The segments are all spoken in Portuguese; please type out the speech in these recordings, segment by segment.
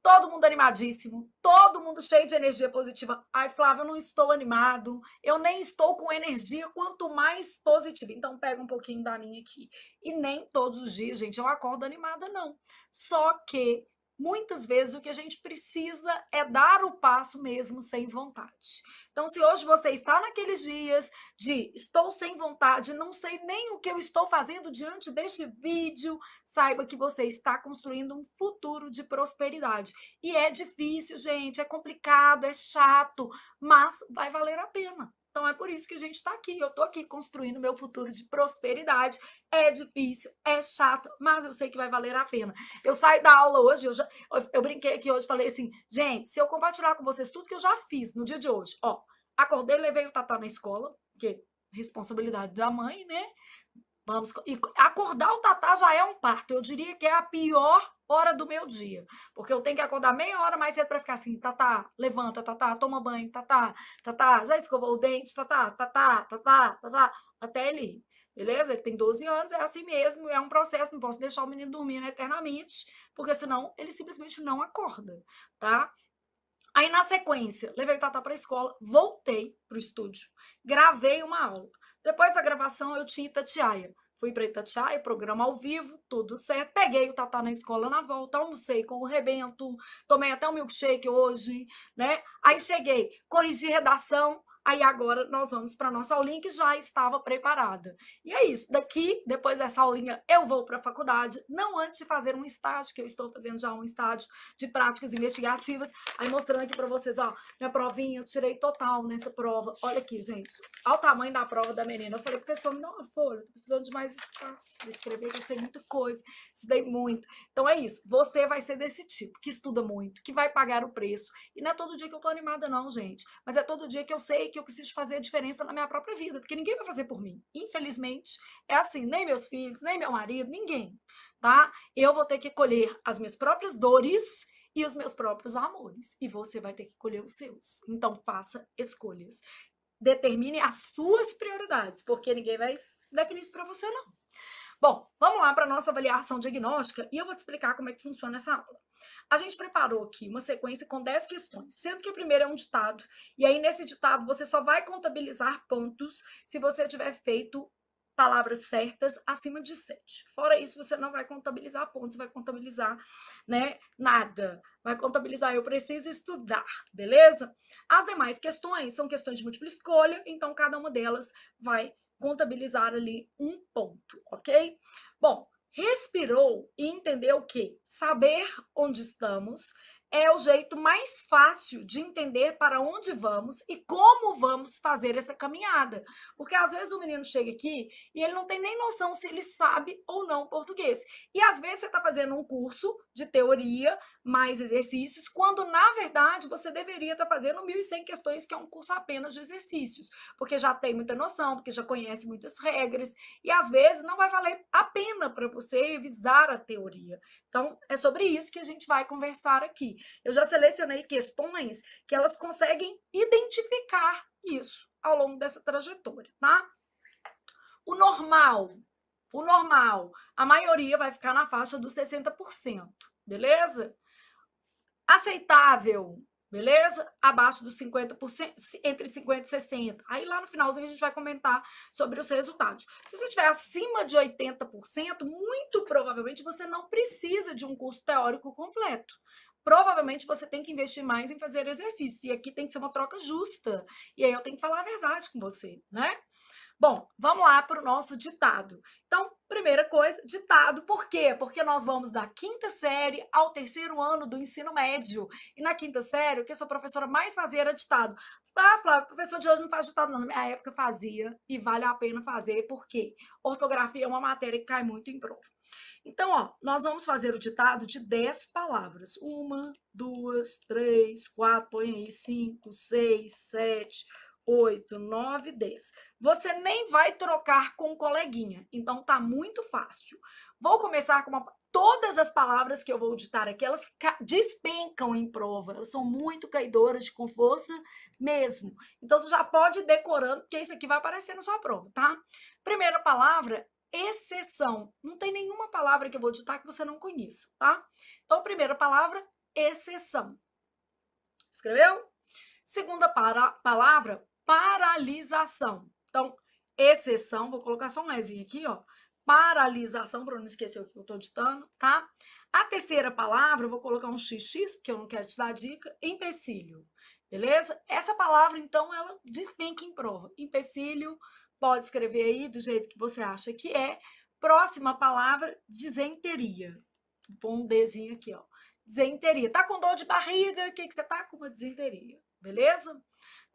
todo mundo animadíssimo, todo mundo cheio de energia positiva. Ai, Flávia, eu não estou animado, eu nem estou com energia, quanto mais positiva. Então, pega um pouquinho da minha aqui. E nem todos os dias, gente, eu acordo animada, não. Só que muitas vezes o que a gente precisa é dar o passo mesmo sem vontade. Então, se hoje você está naqueles dias de estou sem vontade, não sei nem o que eu estou fazendo diante deste vídeo, saiba que você está construindo um futuro de prosperidade. E é difícil, gente, é complicado, é chato, mas vai valer a pena. Então é por isso que a gente está aqui. Eu estou aqui construindo meu futuro de prosperidade. É difícil, é chato, mas eu sei que vai valer a pena. Eu saio da aula hoje, eu brinquei aqui hoje, falei assim, gente, se eu compartilhar com vocês tudo que eu já fiz no dia de hoje, ó, acordei, levei o Tatá na escola, porque responsabilidade da mãe, né? Vamos, e acordar o Tatá já é um parto. Eu diria que é a pior hora do meu dia, porque eu tenho que acordar meia hora mais cedo para ficar assim, Tatá, levanta, Tatá, toma banho, Tatá, Tatá, já escovou o dente, Tatá, Tatá, Tatá, Tatá, até ele ir. Beleza? Ele tem 12 anos, é assim mesmo, é um processo, não posso deixar o menino dormindo eternamente, porque senão ele simplesmente não acorda, tá? Aí, na sequência, levei o Tatá para a escola, voltei para o estúdio, gravei uma aula. Depois da gravação, eu tinha Itatiaia. Fui para Itatiaia, programa ao vivo, tudo certo. Peguei o Tatá na escola na volta, almocei com o rebento, tomei até um milkshake hoje, né? Aí cheguei, corrigi redação, aí agora nós vamos para nossa aulinha que já estava preparada. E é isso, daqui, depois dessa aulinha, eu vou para a faculdade, não antes de fazer um estágio, que eu estou fazendo já um estágio de práticas investigativas. Aí mostrando aqui para vocês, ó, minha provinha, eu tirei total nessa prova. Olha aqui, gente, olha o tamanho da prova da menina. Eu falei, professor, me dá uma folha, tô precisando de mais espaço para escrever, que eu sei muita coisa, estudei muito. Então é isso, você vai ser desse tipo, que estuda muito, que vai pagar o preço. E não é todo dia que eu tô animada não, gente, mas é todo dia que eu sei que eu preciso fazer a diferença na minha própria vida, porque ninguém vai fazer por mim. Infelizmente, é assim, nem meus filhos, nem meu marido, ninguém, tá? Eu vou ter que colher as minhas próprias dores e os meus próprios amores. E você vai ter que colher os seus. Então, faça escolhas. Determine as suas prioridades, porque ninguém vai definir isso para você, não. Bom, vamos lá para a nossa avaliação diagnóstica e eu vou te explicar como é que funciona essa aula. A gente preparou aqui uma sequência com 10 questões, sendo que a primeira é um ditado, e aí nesse ditado você só vai contabilizar pontos se você tiver feito palavras certas acima de 7. Fora isso, você não vai contabilizar pontos, vai contabilizar, né, nada. Vai contabilizar, eu preciso estudar, beleza? As demais questões são questões de múltipla escolha, então cada uma delas vai contabilizar ali um ponto, ok? Bom, respirou e entendeu que saber onde estamos é o jeito mais fácil de entender para onde vamos e como vamos fazer essa caminhada. Porque às vezes o menino chega aqui e ele não tem nem noção se ele sabe ou não português. E às vezes você está fazendo um curso de teoria, mais exercícios, quando na verdade você deveria estar fazendo 1.100 questões, que é um curso apenas de exercícios, porque já tem muita noção, porque já conhece muitas regras, e às vezes não vai valer a pena para você revisar a teoria. Então, é sobre isso que a gente vai conversar aqui. Eu já selecionei questões que elas conseguem identificar isso ao longo dessa trajetória, tá? O normal, a maioria vai ficar na faixa dos 60%, beleza? Aceitável, beleza? Abaixo dos 50%, entre 50% e 60%. Aí lá no finalzinho a gente vai comentar sobre os resultados. Se você estiver acima de 80%, muito provavelmente você não precisa de um curso teórico completo. Provavelmente você tem que investir mais em fazer exercícios. E aqui tem que ser uma troca justa. E aí eu tenho que falar a verdade com você, né? Bom, vamos lá para o nosso ditado. Então, primeira coisa, ditado, por quê? Porque nós vamos da quinta série ao terceiro ano do ensino médio. E na quinta série, o que a sua professora mais fazia era ditado. Ah, Flávia, o professor de hoje não faz ditado, não. Na minha época fazia e vale a pena fazer, porque ortografia é uma matéria que cai muito em prova. Então, ó, nós vamos fazer o ditado de 10 palavras. 1, 2, 3, 4, põe aí 5, 6, 7, 8, 9, 10. Você nem vai trocar com o coleguinha, então tá muito fácil. Vou começar com todas as palavras que eu vou ditar aqui, elas despencam em prova, elas são muito caidoras com força mesmo. Então você já pode ir decorando, porque isso aqui vai aparecer na sua prova, tá? Primeira palavra, exceção. Não tem nenhuma palavra que eu vou ditar que você não conheça, tá? Então, primeira palavra, exceção. Escreveu? Segunda palavra, paralisação. Então, exceção, vou colocar só um Ezinho aqui, ó. Paralisação, para não esquecer o que eu estou ditando, tá? A terceira palavra, eu vou colocar um XX, porque eu não quero te dar dica, empecilho. Beleza? Essa palavra, então, ela despenca em prova. Empecilho, pode escrever aí do jeito que você acha que é. Próxima palavra, disenteria. Vou pôr um Dzinho aqui, ó. Disenteria. Tá com dor de barriga? O que você tá com? Uma disenteria. Beleza?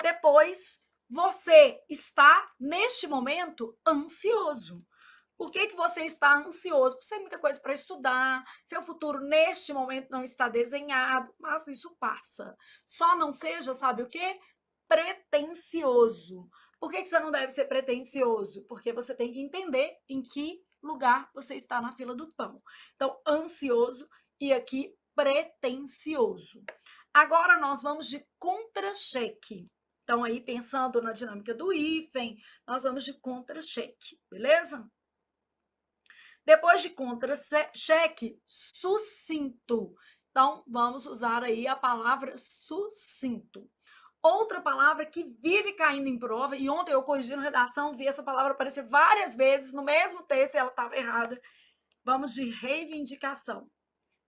Depois, você está, neste momento, ansioso. Por que você está ansioso? Porque você tem muita coisa para estudar, seu futuro neste momento não está desenhado, mas isso passa. Só não seja, sabe o quê? Pretensioso. Por que você não deve ser pretensioso? Porque você tem que entender em que lugar você está na fila do pão. Então, ansioso e aqui pretensioso. Agora nós vamos de contra-cheque. Então, aí, pensando na dinâmica do hífen, nós vamos de contra-cheque, beleza? Depois de contra-cheque, sucinto. Então, vamos usar aí a palavra sucinto. Outra palavra que vive caindo em prova, e ontem eu corrigindo redação, vi essa palavra aparecer várias vezes no mesmo texto e ela estava errada. Vamos de reivindicação.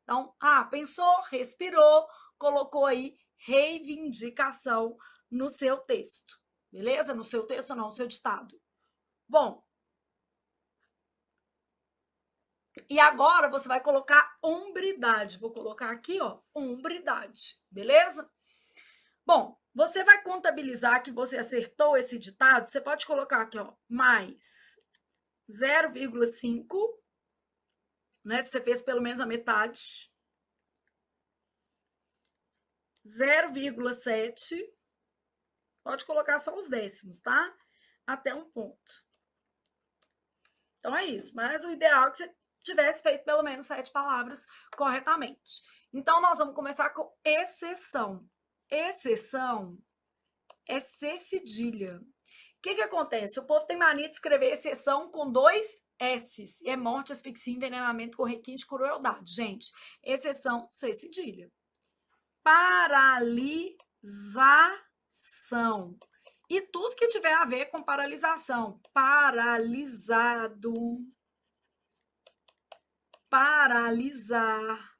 Então, pensou, respirou, colocou aí reivindicação no seu texto. Beleza? No seu texto não, no seu ditado. Bom, e agora você vai colocar hombridade. Vou colocar aqui, ó, hombridade. Beleza? Bom, você vai contabilizar que você acertou esse ditado. Você pode colocar aqui, ó, mais 0,5, né? Se você fez pelo menos a metade. 0,7. Pode colocar só os décimos, tá? Até um ponto. Então, é isso. Mas o ideal é que você tivesse feito pelo menos 7 palavras corretamente. Então, nós vamos começar com exceção. Exceção é C cedilha. O que acontece? O povo tem mania de escrever exceção com 2 S's. E é morte, asfixia, envenenamento com requinte, crueldade. Gente, exceção C cedilha. Paralisação. E tudo que tiver a ver com paralisação. Paralisado. Paralisar.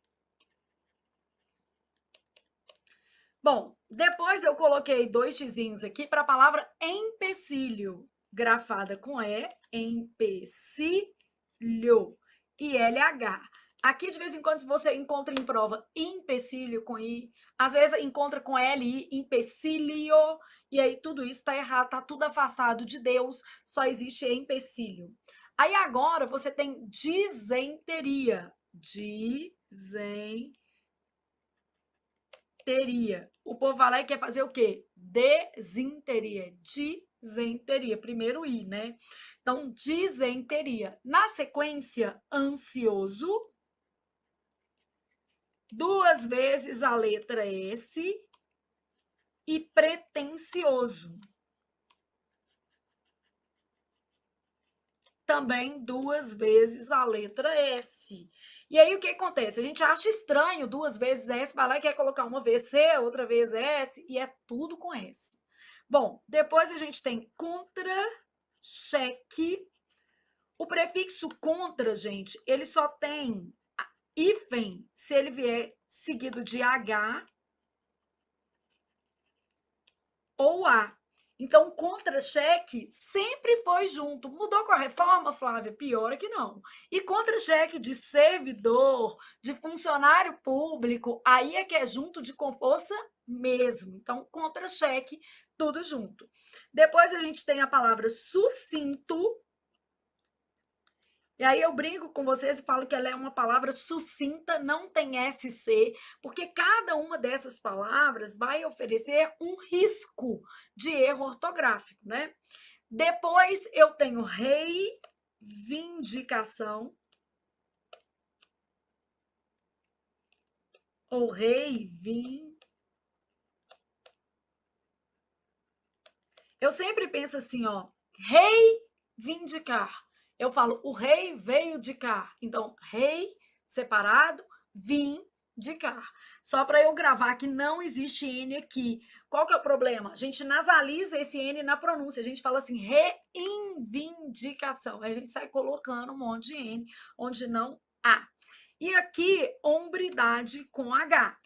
Bom, depois eu coloquei 2 xizinhos aqui para a palavra empecilho, grafada com E, empecilho, e LH. Aqui, de vez em quando, você encontra em prova empecilho com I, às vezes encontra com LI, empecilho, e aí tudo isso está errado, está tudo afastado de Deus, só existe empecilho. Aí agora você tem disenteria. Disenteria. O povo vai lá e quer fazer o quê? Desinteria. Disenteria. Primeiro I, né? Então, disenteria. Na sequência, ansioso. 2 vezes a letra S. E pretensioso. Também 2 vezes a letra S. E aí, o que acontece? A gente acha estranho 2 vezes S, vai lá e quer colocar uma vez C, outra vez S, e é tudo com S. Bom, depois a gente tem contra-cheque. O prefixo contra, gente, ele só tem hífen se ele vier seguido de H ou A. Então, contra-cheque sempre foi junto. Mudou com a reforma, Flávia? Pior é que não. E contra-cheque de servidor, de funcionário público, aí é que é junto de com força mesmo. Então, contra-cheque, tudo junto. Depois a gente tem a palavra sucinto. E aí eu brinco com vocês e falo que ela é uma palavra sucinta, não tem SC, porque cada uma dessas palavras vai oferecer um risco de erro ortográfico, né? Depois eu tenho reivindicação ou Eu sempre penso assim, ó, reivindicar. Eu falo, o rei veio de cá. Então, rei, separado, vim, reivindicar. Só para eu gravar que não existe N aqui. Qual que é o problema? A gente nasaliza esse N na pronúncia. A gente fala assim, reivindicação. Aí a gente sai colocando um monte de N onde não há. E aqui, hombridade com H.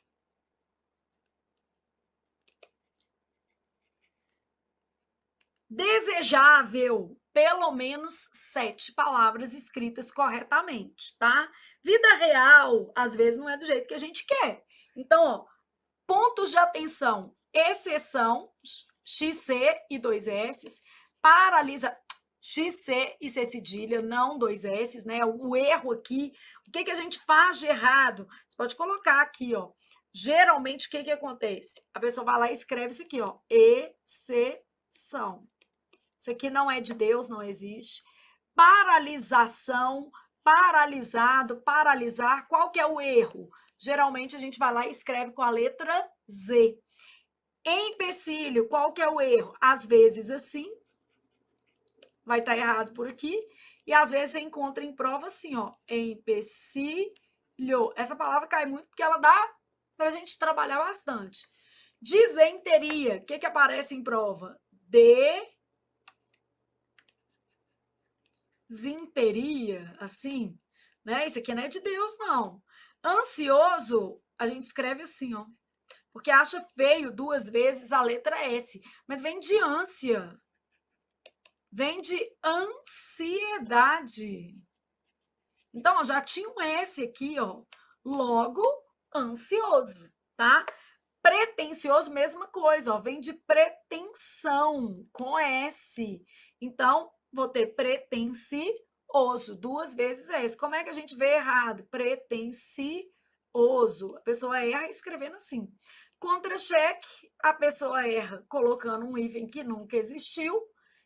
Desejável, pelo menos 7 palavras escritas corretamente, tá? Vida real, às vezes, não é do jeito que a gente quer. Então, ó, pontos de atenção, exceção, XC e 2 S, paralisa, XC e C cedilha, não 2 S, né? O erro aqui, o que a gente faz de errado? Você pode colocar aqui, ó. Geralmente, o que acontece? A pessoa vai lá e escreve isso aqui, ó, exceção. Isso aqui não é de Deus, não existe. Paralisação, paralisado, paralisar. Qual que é o erro? Geralmente a gente vai lá e escreve com a letra Z. Empecilho, qual que é o erro? Às vezes assim, vai estar errado por aqui, e às vezes você encontra em prova assim, ó, empecilho. Essa palavra cai muito porque ela dá para a gente trabalhar bastante. Disenteria, o que aparece em prova? Desinteria, assim, né? Isso aqui não é de Deus, não. Ansioso, a gente escreve assim, ó, porque acha feio 2 vezes a letra S, mas vem de ânsia, vem de ansiedade. Então, ó, já tinha um S aqui, ó, logo ansioso, tá? Pretensioso, mesma coisa, ó, vem de pretensão, com S. Então, vou ter pretensioso, 2 vezes S. Como é que a gente vê errado? Pretensioso. A pessoa erra escrevendo assim. Contra-cheque, a pessoa erra colocando um hífen que nunca existiu.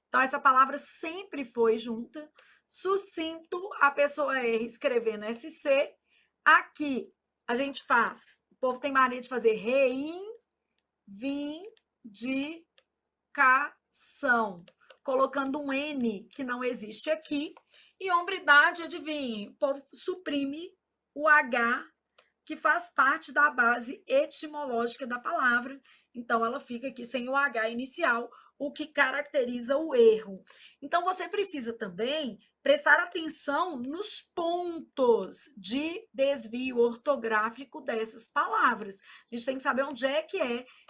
Então, essa palavra sempre foi junta. Sucinto, a pessoa erra escrevendo SC. Aqui, a gente faz. O povo tem mania de fazer reivindicação, colocando um N que não existe aqui. E hombridade, adivinhe, o povo suprime o H, que faz parte da base etimológica da palavra. Então, ela fica aqui sem o H inicial, o que caracteriza o erro. Então, você precisa também prestar atenção nos pontos de desvio ortográfico dessas palavras. A gente tem que saber onde é que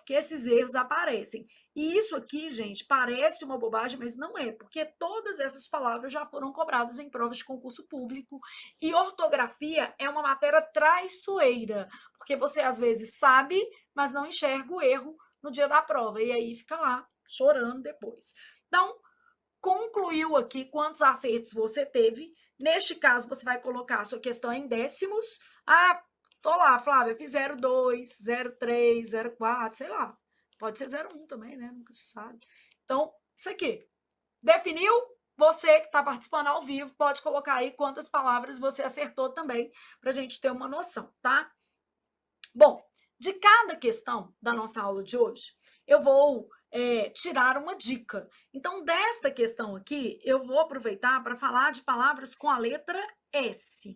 esses erros aparecem. E isso aqui, gente, parece uma bobagem, mas não é, porque todas essas palavras já foram cobradas em provas de concurso público e ortografia é uma matéria traiçoeira, porque você às vezes sabe, mas não enxerga o erro no dia da prova, e aí fica lá chorando depois. Então, concluiu aqui quantos acertos você teve. Neste caso, você vai colocar a sua questão em décimos. Ah, tô lá, Flávia, fiz 0,2, 0,3, 0,4, sei lá. Pode ser 0,1 também, né? Nunca se sabe. Então, isso aqui. Definiu? Você que está participando ao vivo pode colocar aí quantas palavras você acertou também, para a gente ter uma noção, tá? Bom, de cada questão da nossa aula de hoje, eu vou tirar uma dica. Então, desta questão aqui, eu vou aproveitar para falar de palavras com a letra S.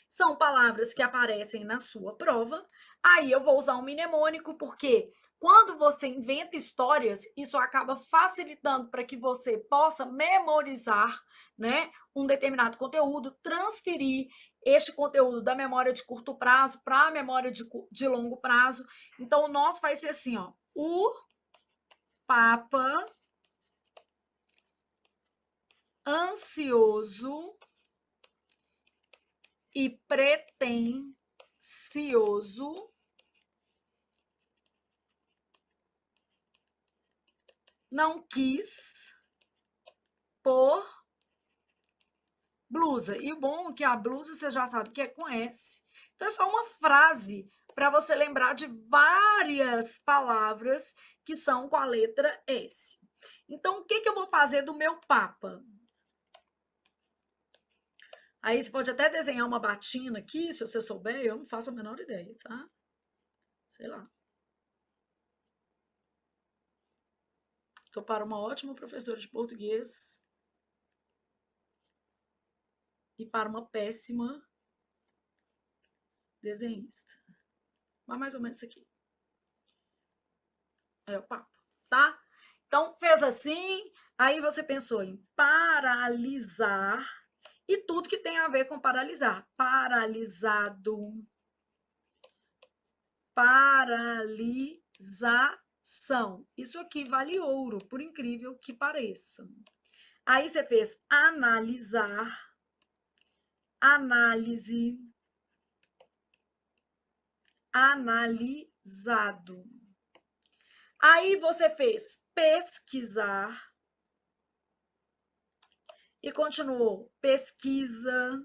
São palavras que aparecem na sua prova. Aí eu vou usar um mnemônico, porque quando você inventa histórias, isso acaba facilitando para que você possa memorizar, né, um determinado conteúdo, transferir este conteúdo da memória de curto prazo para a memória de longo prazo. Então, o nosso vai ser assim, ó, o Papa ansioso e pretensioso não quis pôr blusa. E o bom é que a blusa você já sabe que é com S. Então é só uma frase para você lembrar de várias palavras que são com a letra S. Então, o que eu vou fazer do meu Papa? Aí você pode até desenhar uma batina aqui, se você souber, eu não faço a menor ideia, tá? Sei lá. Estou para uma ótima professora de português e para uma péssima desenhista. Mas mais ou menos isso aqui. É o papo, tá? Então, fez assim, aí você pensou em paralisar e tudo que tem a ver com paralisar. Paralisado. Paralisação. Isso aqui vale ouro, por incrível que pareça. Aí você fez analisar, análise, analisado. Aí você fez pesquisar e continuou pesquisa,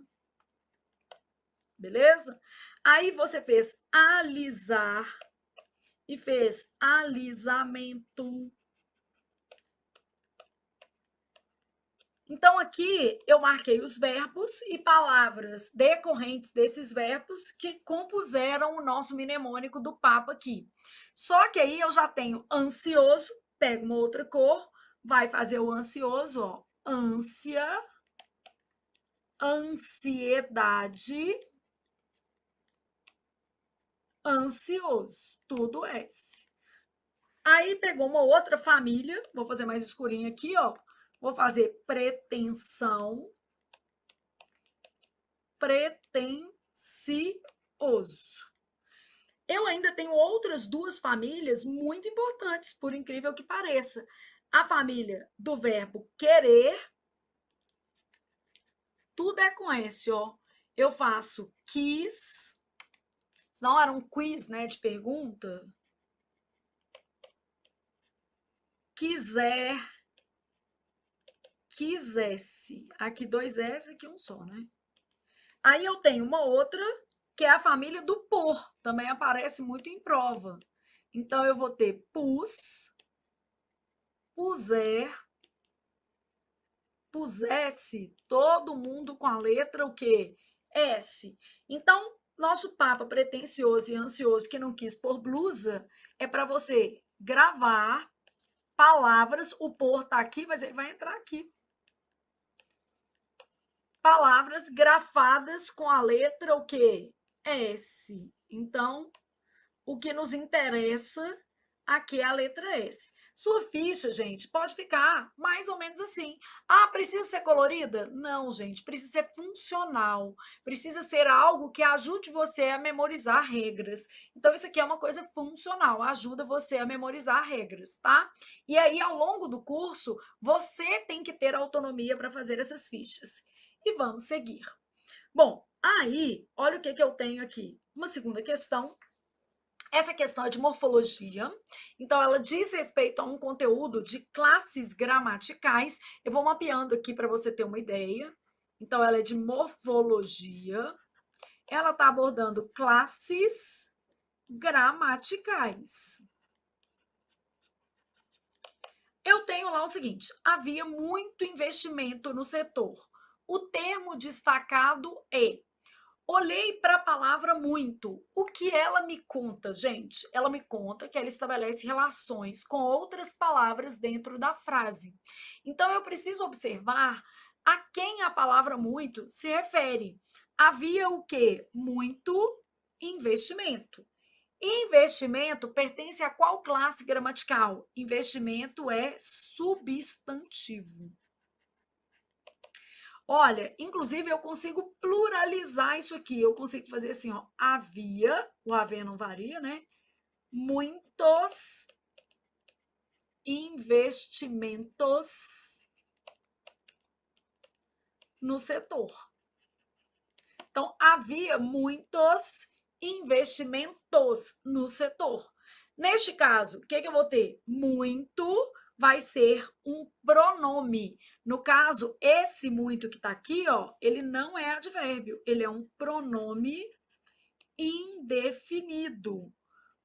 beleza? Aí você fez alisar e fez alisamento. Então, aqui eu marquei os verbos e palavras decorrentes desses verbos que compuseram o nosso mnemônico do papo aqui. Só que aí eu já tenho ansioso, pego uma outra cor, vai fazer o ansioso, ó, ânsia, ansiedade, ansioso, tudo S. Aí pegou uma outra família, vou fazer mais escurinho aqui, ó. Vou fazer pretensão, pretensioso. Eu ainda tenho outras duas famílias muito importantes, por incrível que pareça. A família do verbo querer, tudo é com S, ó. Eu faço quis, senão era um quiz, né, de pergunta. Quiser, quisesse. Aqui 2 S, aqui um só, né? Aí eu tenho uma outra, que é a família do por, também aparece muito em prova. Então, eu vou ter pus, puser, pusesse, todo mundo com a letra o quê? S. Então, nosso papa pretensioso e ansioso que não quis pôr blusa é para você gravar palavras, o por tá aqui, mas ele vai entrar aqui. Palavras grafadas com a letra o quê? S. Então, o que nos interessa aqui é a letra S. Sua ficha, gente, pode ficar mais ou menos assim. Ah, precisa ser colorida? Não, gente, precisa ser funcional. Precisa ser algo que ajude você a memorizar regras. Então, isso aqui é uma coisa funcional, ajuda você a memorizar regras, tá? E aí, ao longo do curso, você tem que ter autonomia para fazer essas fichas. E vamos seguir. Bom, aí, olha o que eu tenho aqui. Uma segunda questão. Essa questão é de morfologia, então ela diz respeito a um conteúdo de classes gramaticais. Eu vou mapeando aqui para você ter uma ideia. Então, ela é de morfologia. Ela está abordando classes gramaticais. Eu tenho lá o seguinte: havia muito investimento no setor. O termo destacado é. Olhei para a palavra muito. O que ela me conta, gente? Ela me conta que ela estabelece relações com outras palavras dentro da frase. Então, eu preciso observar a quem a palavra muito se refere. Havia o quê? Muito investimento. Investimento pertence a qual classe gramatical? Investimento é substantivo. Olha, inclusive eu consigo pluralizar isso aqui. Eu consigo fazer assim, ó. Havia, o haver não varia, né? Muitos investimentos no setor. Então, havia muitos investimentos no setor. Neste caso, o que eu vou ter? Muito vai ser um pronome. No caso, esse muito que está aqui, ó, ele não é advérbio, ele é um pronome indefinido.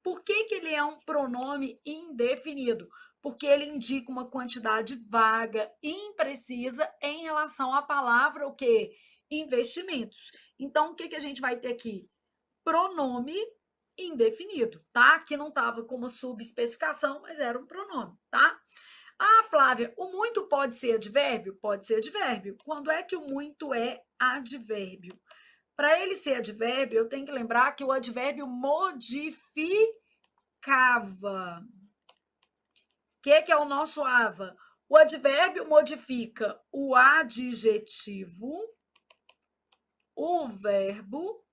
Por que ele é um pronome indefinido? Porque ele indica uma quantidade vaga, imprecisa em relação à palavra o quê? Investimentos. Então, o que a gente vai ter aqui? Pronome indefinido, tá? Aqui não estava com uma subespecificação, mas era um pronome, tá? Ah, Flávia, o muito pode ser advérbio? Pode ser advérbio. Quando é que o muito é advérbio? Para ele ser advérbio, eu tenho que lembrar que o advérbio modificava. O que é o nosso ava? O advérbio modifica o adjetivo, o verbo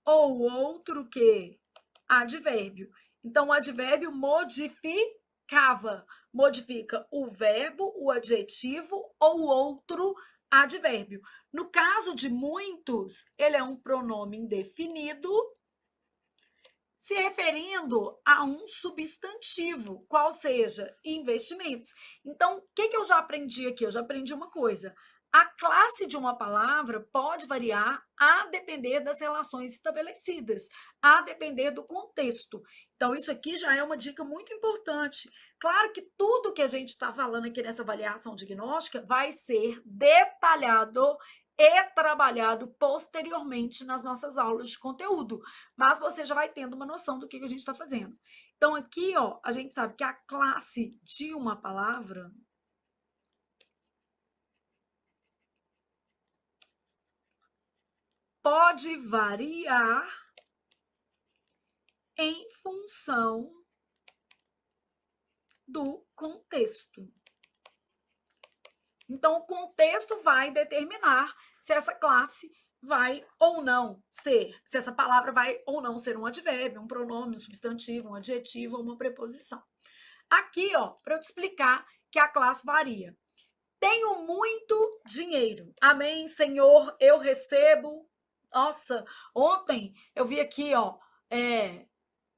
ou outro que? Advérbio. Então, o advérbio modificava. Modifica o verbo, o adjetivo ou outro advérbio. No caso de muitos, ele é um pronome indefinido se referindo a um substantivo, qual seja investimentos. Então, o que eu já aprendi aqui? Eu já aprendi uma coisa. A classe de uma palavra pode variar a depender das relações estabelecidas, a depender do contexto. Então, isso aqui já é uma dica muito importante. Claro que tudo que a gente está falando aqui nessa avaliação diagnóstica vai ser detalhado e trabalhado posteriormente nas nossas aulas de conteúdo, mas você já vai tendo uma noção do que a gente está fazendo. Então, aqui, ó, a gente sabe que a classe de uma palavra pode variar em função do contexto. Então, o contexto vai determinar se essa classe vai ou não ser, se essa palavra vai ou não ser um advérbio, um pronome, um substantivo, um adjetivo ou uma preposição. Aqui, ó, para eu te explicar que a classe varia. Tenho muito dinheiro. Amém, Senhor, eu recebo. Nossa, ontem eu vi aqui, ó,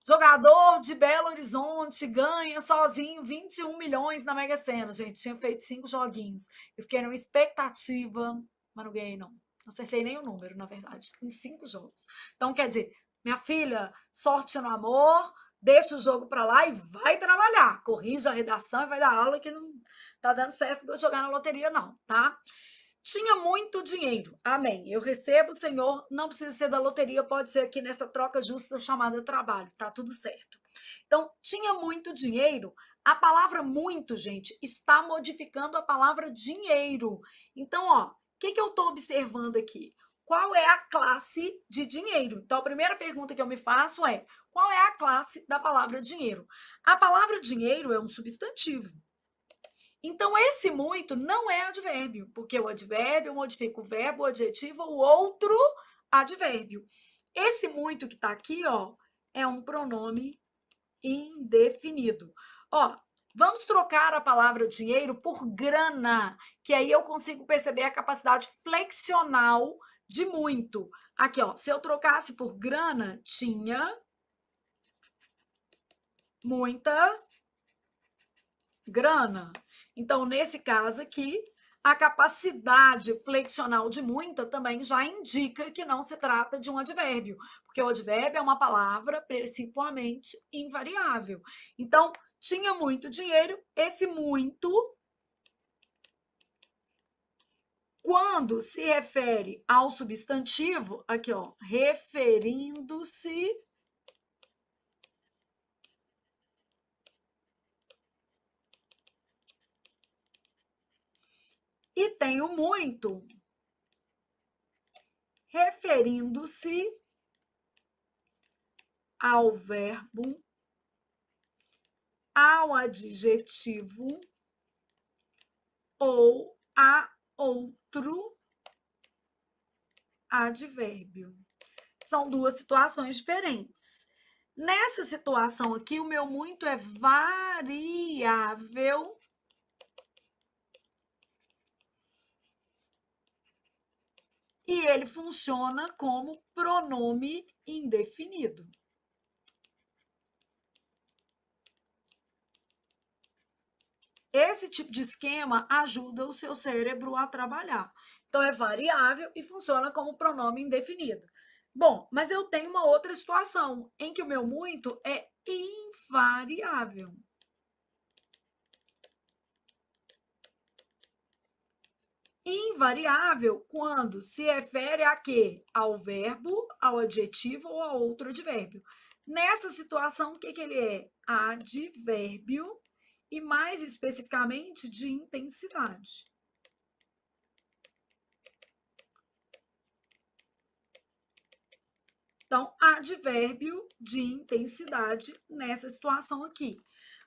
jogador de Belo Horizonte ganha sozinho 21 milhões na Mega Sena. Gente, tinha feito 5 joguinhos. Eu fiquei numa expectativa, mas não ganhei, não. Não acertei nem o número, na verdade, em 5 jogos. Então, quer dizer, minha filha, sorte no amor, deixa o jogo para lá e vai trabalhar. Corrige a redação e vai dar aula que não tá dando certo de eu jogar na loteria, não, tá? Tinha muito dinheiro. Amém. Eu recebo, Senhor. Não precisa ser da loteria, pode ser aqui nessa troca justa chamada trabalho. Tá tudo certo. Então, tinha muito dinheiro. A palavra muito, gente, está modificando a palavra dinheiro. Então, ó, o que eu estou observando aqui? Qual é a classe de dinheiro? Então, a primeira pergunta que eu me faço é: qual é a classe da palavra dinheiro? A palavra dinheiro é um substantivo. Então, esse muito não é advérbio, porque o advérbio modifica o verbo, o adjetivo ou outro advérbio. Esse muito que está aqui, ó, é um pronome indefinido. Ó, vamos trocar a palavra dinheiro por grana, que aí eu consigo perceber a capacidade flexional de muito. Aqui, ó, se eu trocasse por grana, tinha muita grana. Então, nesse caso aqui, a capacidade flexional de muita também já indica que não se trata de um advérbio, porque o advérbio é uma palavra principalmente invariável. Então, tinha muito dinheiro, esse muito, quando se refere ao substantivo, aqui ó, referindo-se e tem o muito, referindo-se ao verbo, ao adjetivo ou a outro advérbio. São duas situações diferentes. Nessa situação aqui, o meu muito é variável e ele funciona como pronome indefinido. Esse tipo de esquema ajuda o seu cérebro a trabalhar. Então, é variável e funciona como pronome indefinido. Bom, mas eu tenho uma outra situação em que o meu muito é invariável. Invariável quando se refere a quê? Ao verbo, ao adjetivo ou a outro advérbio. Nessa situação, o que ele é? Advérbio e, mais especificamente, de intensidade. advérbio de intensidade nessa situação aqui.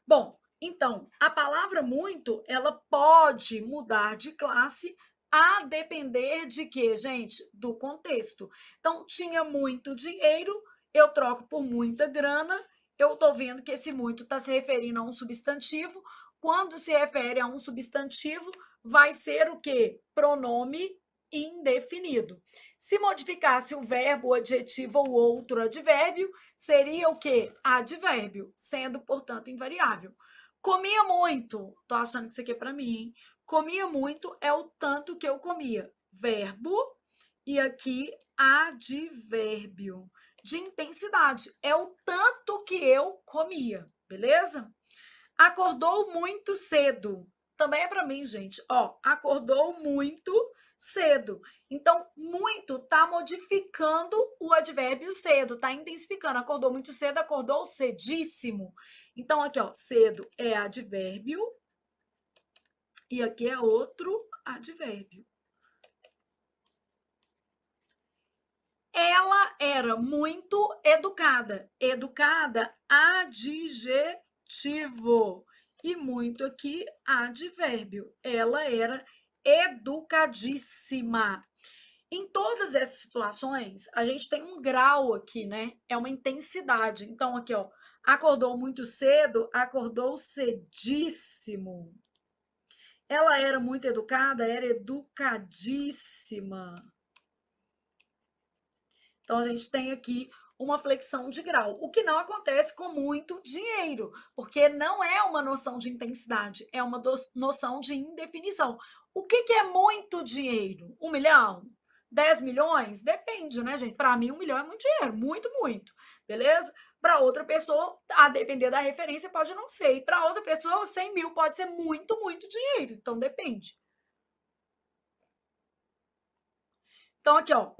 Bom, então, a palavra muito, ela pode mudar de classe a depender de quê, gente? Do contexto. Então, tinha muito dinheiro, eu troco por muita grana, eu estou vendo que esse muito está se referindo a um substantivo. Quando se refere a um substantivo, vai ser o quê? Pronome indefinido. Se modificasse o verbo, o adjetivo ou outro advérbio, seria o quê? Advérbio, sendo, portanto, invariável. Comia muito. Tô achando que isso aqui é para mim, hein? Comia muito é o tanto que eu comia. Verbo e aqui advérbio de intensidade. É o tanto que eu comia, beleza? Acordou muito cedo. Também é para mim, gente. Ó, acordou muito cedo. Então, muito tá modificando o advérbio cedo, tá intensificando. Acordou muito cedo, acordou cedíssimo. Então, aqui, ó, cedo é advérbio e aqui é outro advérbio. Ela era muito educada. Educada, adjetivo. E muito aqui, advérbio. Ela era educadíssima. Em todas essas situações, a gente tem um grau aqui, né? É uma intensidade. Então, aqui, ó, acordou muito cedo, acordou cedíssimo. Ela era muito educada, era educadíssima. Então, a gente tem aqui uma flexão de grau, o que não acontece com muito dinheiro, porque não é uma noção de intensidade, é uma noção de indefinição. O que é muito dinheiro? 1 milhão? 10 milhões? Depende, né, gente? Para mim, 1 milhão é muito dinheiro, muito, muito, beleza? Para outra pessoa, a depender da referência, pode não ser. E para outra pessoa, 100 mil pode ser muito, muito dinheiro. Então, depende. Então, aqui, ó,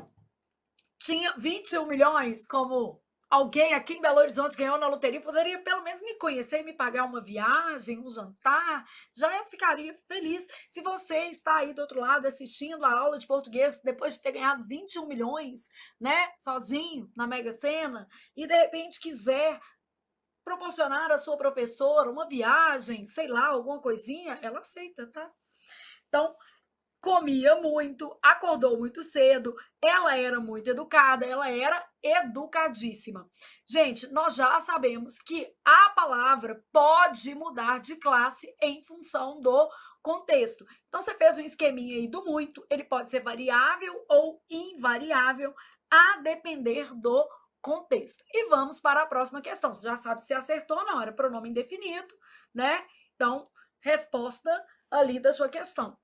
tinha 21 milhões, como alguém aqui em Belo Horizonte ganhou na loteria, poderia pelo menos me conhecer e me pagar uma viagem, um jantar, já ficaria feliz. Se você está aí do outro lado assistindo a aula de português depois de ter ganhado 21 milhões, né, sozinho, na Mega Sena, e de repente quiser proporcionar à sua professora uma viagem, sei lá, alguma coisinha, ela aceita, tá? Então, comia muito, acordou muito cedo, ela era muito educada, ela era educadíssima. Gente, nós já sabemos que a palavra pode mudar de classe em função do contexto. Então, você fez um esqueminha aí do muito, ele pode ser variável ou invariável, a depender do contexto. E vamos para a próxima questão. Você já sabe se acertou ou não, era pronome indefinido, né? Então, resposta ali da sua questão.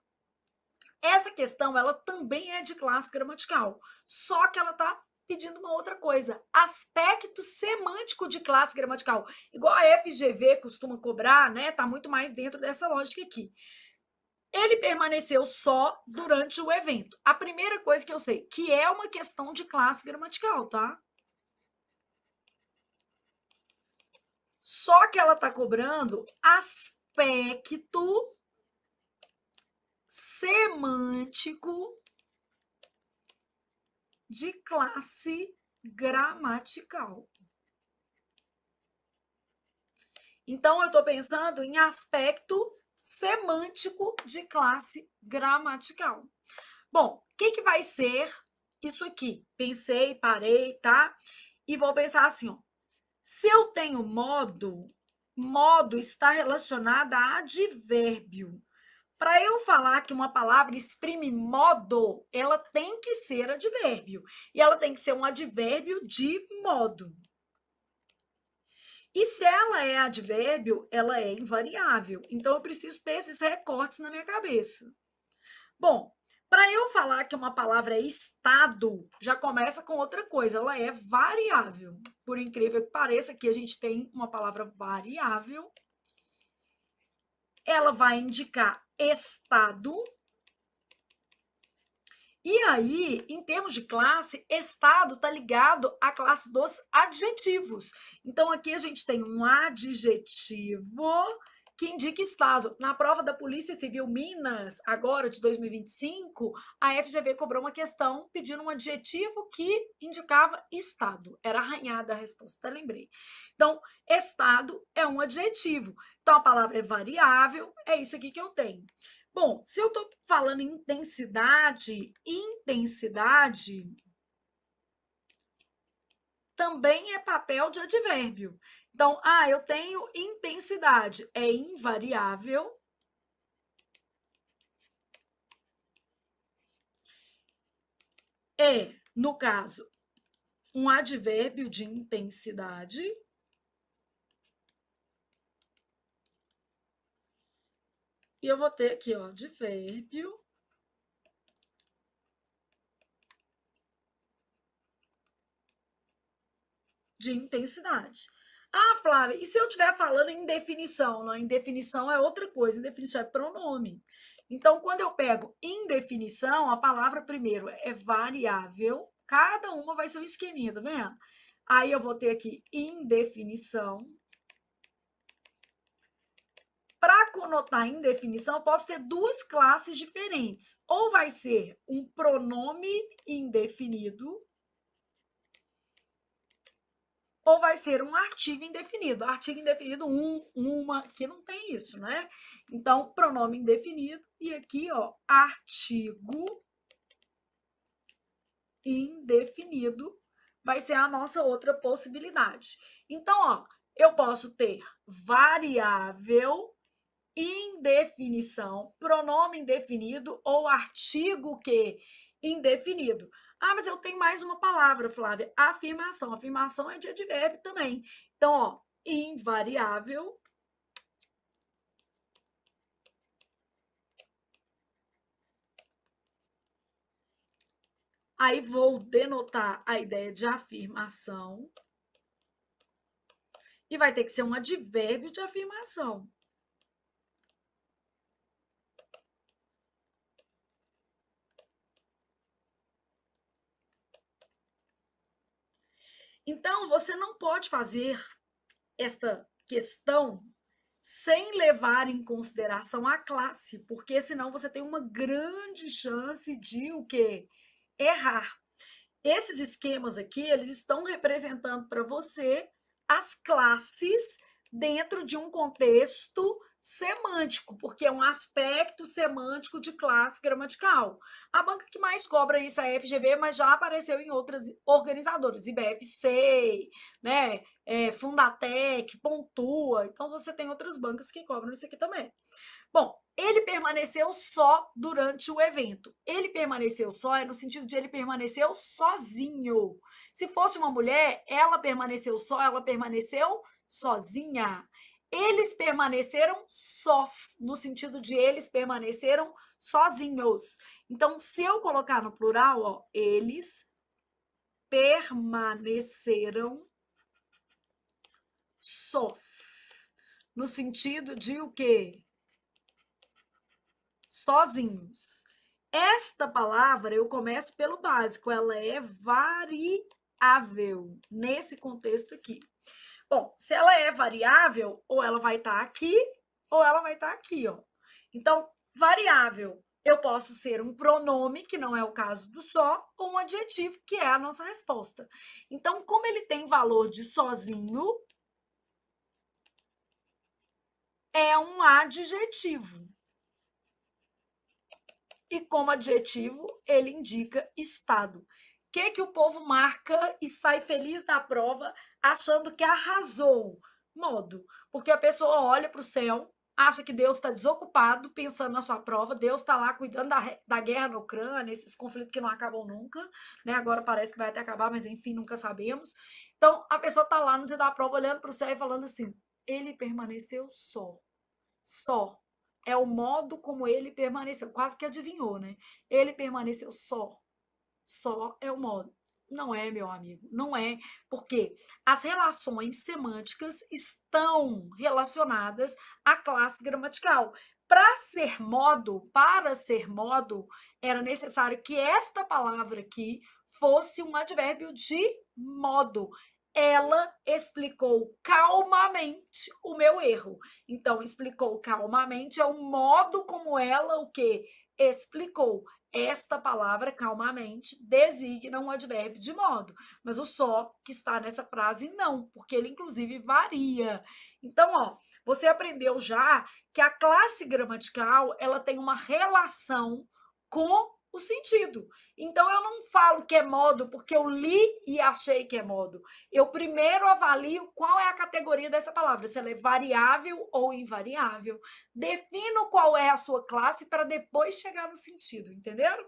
Essa questão, ela também é de classe gramatical, só que ela está pedindo uma outra coisa, aspecto semântico de classe gramatical, igual a FGV costuma cobrar, né? Tá muito mais dentro dessa lógica aqui. Ele permaneceu só durante o evento. A primeira coisa que eu sei, que é uma questão de classe gramatical, tá? Só que ela está cobrando aspecto semântico de classe gramatical. Então, eu estou pensando em aspecto semântico de classe gramatical. Bom, o que vai ser isso aqui? Pensei, parei, tá? E vou pensar assim, ó. Se eu tenho modo, modo está relacionado a advérbio. Para eu falar que uma palavra exprime modo, ela tem que ser advérbio. E ela tem que ser um advérbio de modo. E se ela é advérbio, ela é invariável. Então, eu preciso ter esses recortes na minha cabeça. Bom, para eu falar que uma palavra é estado, já começa com outra coisa. Ela é variável. Por incrível que pareça, aqui a gente tem uma palavra variável. Ela vai indicar estado. E aí, em termos de classe, estado está ligado à classe dos adjetivos. Então, aqui a gente tem um adjetivo que indica estado. Na prova da Polícia Civil Minas, agora de 2025, a FGV cobrou uma questão pedindo um adjetivo que indicava estado. Era arranhada a resposta, até lembrei. Então, estado é um adjetivo. Então, a palavra é variável, é isso aqui que eu tenho. Bom, se eu estou falando em intensidade também é papel de advérbio. Então, eu tenho intensidade, é invariável. É, no caso, um advérbio de intensidade. E eu vou ter aqui, ó, advérbio de intensidade. Flávia, e se eu estiver falando em definição? Não, indefinição é outra coisa, indefinição é pronome. Então, quando eu pego indefinição, a palavra primeiro é variável, cada uma vai ser um esqueminha, tá vendo? Aí eu vou ter aqui indefinição. Para conotar indefinição, eu posso ter duas classes diferentes. Ou vai ser um pronome indefinido, ou vai ser um artigo indefinido. Artigo indefinido, uma, que não tem isso, né? Então, pronome indefinido, e aqui, ó, artigo indefinido vai ser a nossa outra possibilidade. Então, ó, eu posso ter variável, indefinição, pronome indefinido ou artigo que indefinido. Mas eu tenho mais uma palavra, Flávia, afirmação. Afirmação é de advérbio também. Então, ó, invariável. Aí vou denotar a ideia de afirmação. E vai ter que ser um advérbio de afirmação. Então, você não pode fazer esta questão sem levar em consideração a classe, porque senão você tem uma grande chance de o quê? Errar. Esses esquemas aqui, eles estão representando para você as classes dentro de um contexto semântico, porque é um aspecto semântico de classe gramatical. A banca que mais cobra isso é a FGV, mas já apareceu em outras organizadoras, IBFC, né, Fundatec, Pontua. Então, você tem outras bancas que cobram isso aqui também. Bom, ele permaneceu só durante o evento. Ele permaneceu só é no sentido de ele permaneceu sozinho. Se fosse uma mulher, ela permaneceu só, ela permaneceu sozinha. Eles permaneceram sós, no sentido de eles permaneceram sozinhos. Então, se eu colocar no plural, ó, eles permaneceram sós. No sentido de o quê? Sozinhos. Esta palavra, eu começo pelo básico, ela é variável nesse contexto aqui. Bom, se ela é variável, ou ela vai estar aqui, ou ela vai estar aqui, ó. Então, variável, eu posso ser um pronome, que não é o caso do só, ou um adjetivo, que é a nossa resposta. Então, como ele tem valor de sozinho, é um adjetivo. E como adjetivo, ele indica estado. O que o povo marca e sai feliz da prova achando que arrasou? Modo. Porque a pessoa olha para o céu, acha que Deus está desocupado pensando na sua prova, Deus está lá cuidando da guerra na Ucrânia, esses conflitos que não acabam nunca, né? Agora parece que vai até acabar, mas enfim, nunca sabemos. Então, a pessoa está lá no dia da prova olhando para o céu e falando assim, ele permaneceu só. Só. É o modo como ele permaneceu. Quase que adivinhou, né? Ele permaneceu só. Só é o modo. Não é, meu amigo, não é, porque as relações semânticas estão relacionadas à classe gramatical. Para ser modo, era necessário que esta palavra aqui fosse um advérbio de modo. ela explicou calmamente o meu erro. Então, explicou calmamente é o modo como ela o quê? Explicou. Esta palavra, calmamente, designa um advérbio de modo, mas o só que está nessa frase não, porque ele inclusive varia. Então, ó, você aprendeu já que a classe gramatical, ela tem uma relação com o sentido. Então, eu não falo que é modo porque eu li e achei que é modo. Eu primeiro avalio qual é a categoria dessa palavra, se ela é variável ou invariável. Defino qual é a sua classe para depois chegar no sentido, entenderam?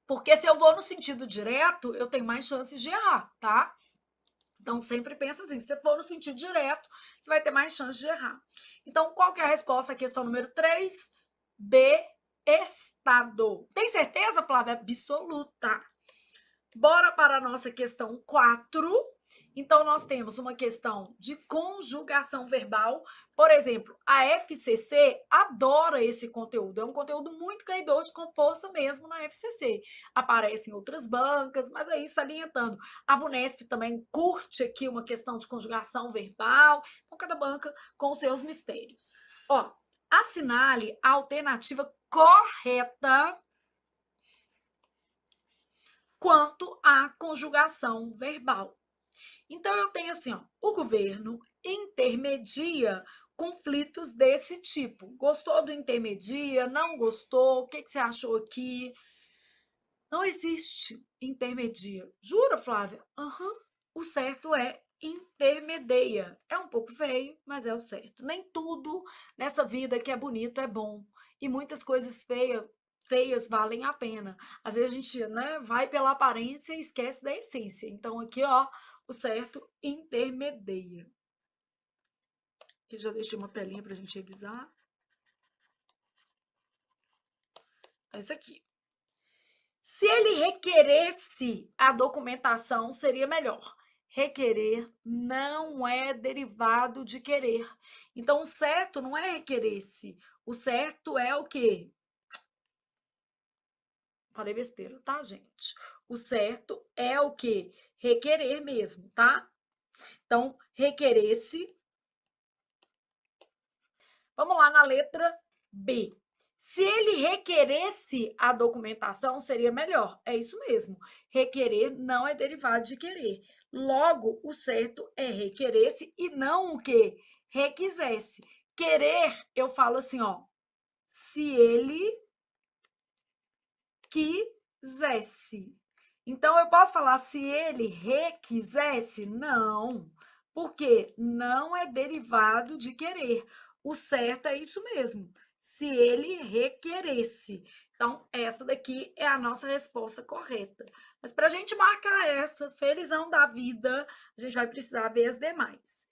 Porque se eu vou no sentido direto, eu tenho mais chances de errar, tá? Então, sempre pensa assim, se você for no sentido direto, você vai ter mais chance de errar. Então, qual que é a resposta à questão número 3? B, estado. Tem certeza, Flávia? Absoluta. Bora para a nossa questão 4. Então, nós temos uma questão de conjugação verbal. Por exemplo, a FCC adora esse conteúdo. É um conteúdo muito caidoso, com força mesmo na FCC. Aparece em outras bancas, mas aí salientando. A VUNESP também curte aqui uma questão de conjugação verbal. Então, cada banca com seus mistérios. Ó, assinale a alternativa correta quanto à conjugação verbal. Então, eu tenho assim, ó, o governo intermedia conflitos desse tipo. Gostou do intermedia? Não gostou? O que você achou aqui? Não existe intermedia. Jura, Flávia? Aham. O certo é intermedeia. É um pouco feio, mas é o certo. Nem tudo nessa vida que é bonito é bom. E muitas coisas feias valem a pena. Às vezes a gente, né, vai pela aparência e esquece da essência. Então, aqui, ó, o certo intermedeia. Aqui já deixei uma telinha para a gente revisar. É isso aqui. Se ele requeresse a documentação, seria melhor. Requerer não é derivado de querer. Então, o certo não é requeresse. O certo é o quê? Falei besteira, tá, gente? O certo é o quê? Requerer mesmo, tá? Então, requeresse. Vamos lá na letra B. Se ele requeresse a documentação, seria melhor. É isso mesmo. Requerer não é derivado de querer. Logo, o certo é requeresse e não o que? Requisesse. Querer, eu falo assim, ó. Se ele quisesse. Então, eu posso falar se ele requisesse? Não. Porque não é derivado de querer. O certo é isso mesmo. Se ele requeresse. Então, essa daqui é a nossa resposta correta. Mas para a gente marcar essa, felizão da vida, a gente vai precisar ver as demais.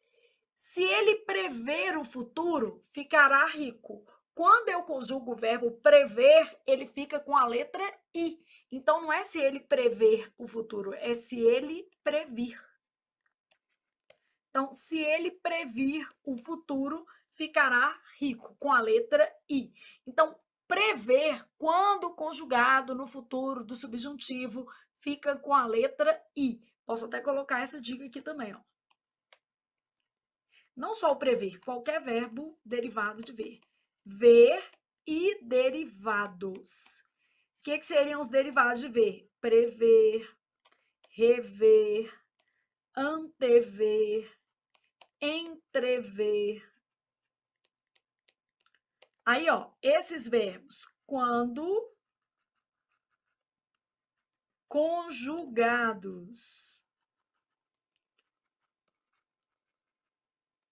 Se ele prever o futuro, ficará rico. Quando eu conjugo o verbo prever, ele fica com a letra I. Então, não é se ele prever o futuro, é se ele previr. Então, se ele previr o futuro, ficará rico, com a letra I. Então, prever, quando conjugado no futuro do subjuntivo, fica com a letra I. Posso até colocar essa dica aqui também, ó. Não só o prever, qualquer verbo derivado de ver. Ver e derivados. O que seriam os derivados de ver? Prever, rever, antever, entrever. Aí, ó, esses verbos, quando conjugados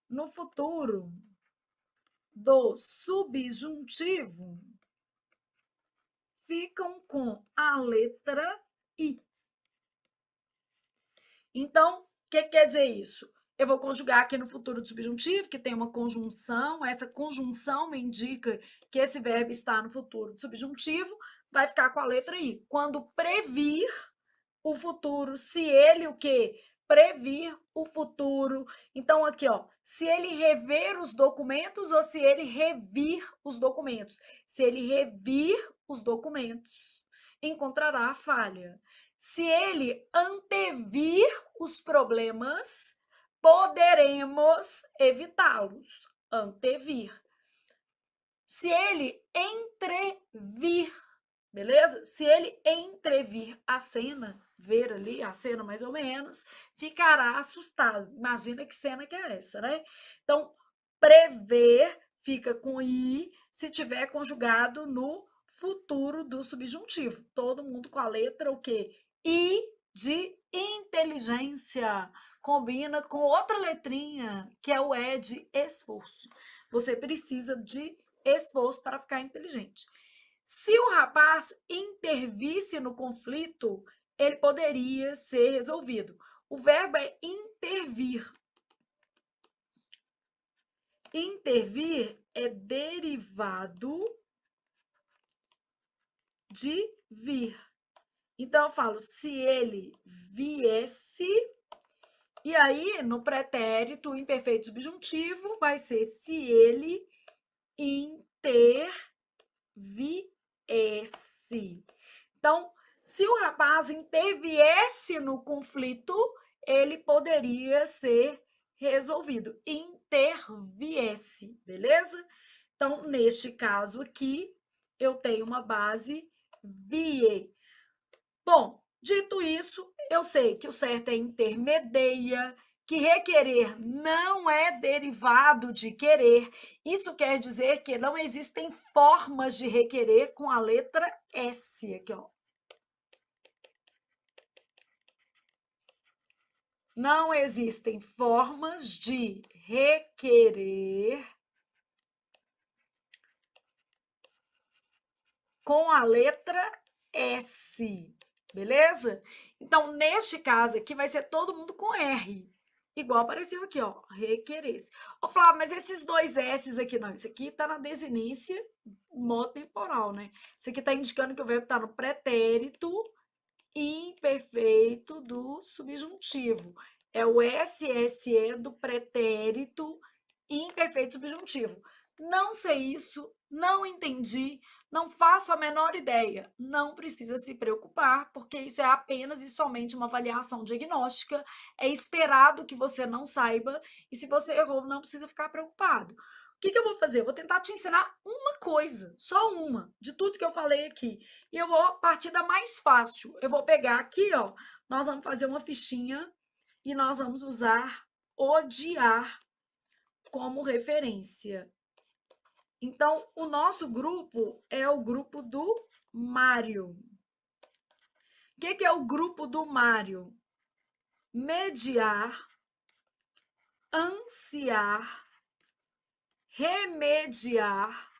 no futuro do subjuntivo, ficam com a letra I. Então, o que quer dizer isso? Eu vou conjugar aqui no futuro do subjuntivo, que tem uma conjunção. Essa conjunção me indica que esse verbo está no futuro do subjuntivo, vai ficar com a letra I. Quando previr o futuro, se ele o quê? Previr o futuro. Então, aqui, ó, se ele rever os documentos ou se ele revir os documentos. Se ele revir os documentos. encontrará a falha. Se ele antevir os problemas, poderemos evitá-los. Antevir. Se ele entrevir, beleza? Se ele entrevir a cena, ver ali a cena mais ou menos, ficará assustado. Imagina que cena que é essa, né? Então, prever fica com i se tiver conjugado no futuro do subjuntivo. Todo mundo com a letra o quê? I de inteligência. Combina com outra letrinha, que é o E de esforço. Você precisa de esforço para ficar inteligente. Se o rapaz intervisse no conflito, ele poderia ser resolvido. O verbo é intervir. Intervir é derivado de vir. Então, eu falo, se ele viesse, e aí, no pretérito, o imperfeito subjuntivo vai ser se ele interviesse. Então, se o rapaz interviesse no conflito, ele poderia ser resolvido. Interviesse, beleza? Então, neste caso aqui, eu tenho uma base vie. Bom, dito isso, eu sei que o certo é intermedia, que requerer não é derivado de querer. Isso quer dizer que não existem formas de requerer com a letra S aqui, ó. Não existem formas de requerer com a letra S, beleza? Então, neste caso aqui, vai ser todo mundo com R, igual apareceu aqui, ó, requeresse. Ô, Flávio, mas esses dois S's aqui, não, isso aqui tá na desinência modo temporal, né? Isso aqui tá indicando que o verbo tá no pretérito imperfeito do subjuntivo. É o SSE do pretérito imperfeito subjuntivo. Não sei isso, não entendi, não faço a menor ideia. Não precisa se preocupar, porque isso é apenas e somente uma avaliação diagnóstica. É esperado que você não saiba, e se você errou, não precisa ficar preocupado. O que eu vou fazer? Eu vou tentar te ensinar uma coisa, só uma, de tudo que eu falei aqui. E eu vou partir da mais fácil. Eu vou pegar aqui, ó, nós vamos fazer uma fichinha e nós vamos usar odiar como referência. Então, o nosso grupo é o grupo do Mário. O que é o grupo do Mário? Mediar, ansiar, remediar,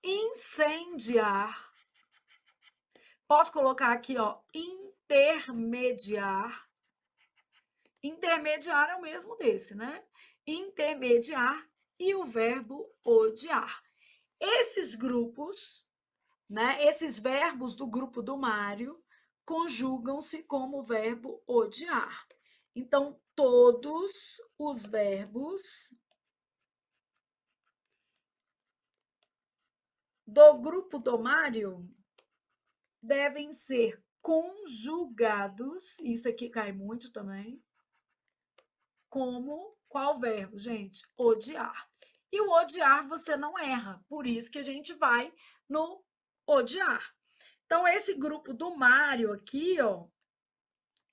incendiar. Posso colocar aqui, ó, intermediar. Intermediar é o mesmo desse, né? Intermediar e o verbo odiar. Esses grupos, né? Esses verbos do grupo do Mário conjugam-se como o verbo odiar. Então, todos os verbos do grupo do Mário devem ser conjugados, isso aqui cai muito também, como qual verbo, gente? Odiar. E o odiar você não erra, por isso que a gente vai no odiar. Então, esse grupo do Mário aqui, ó,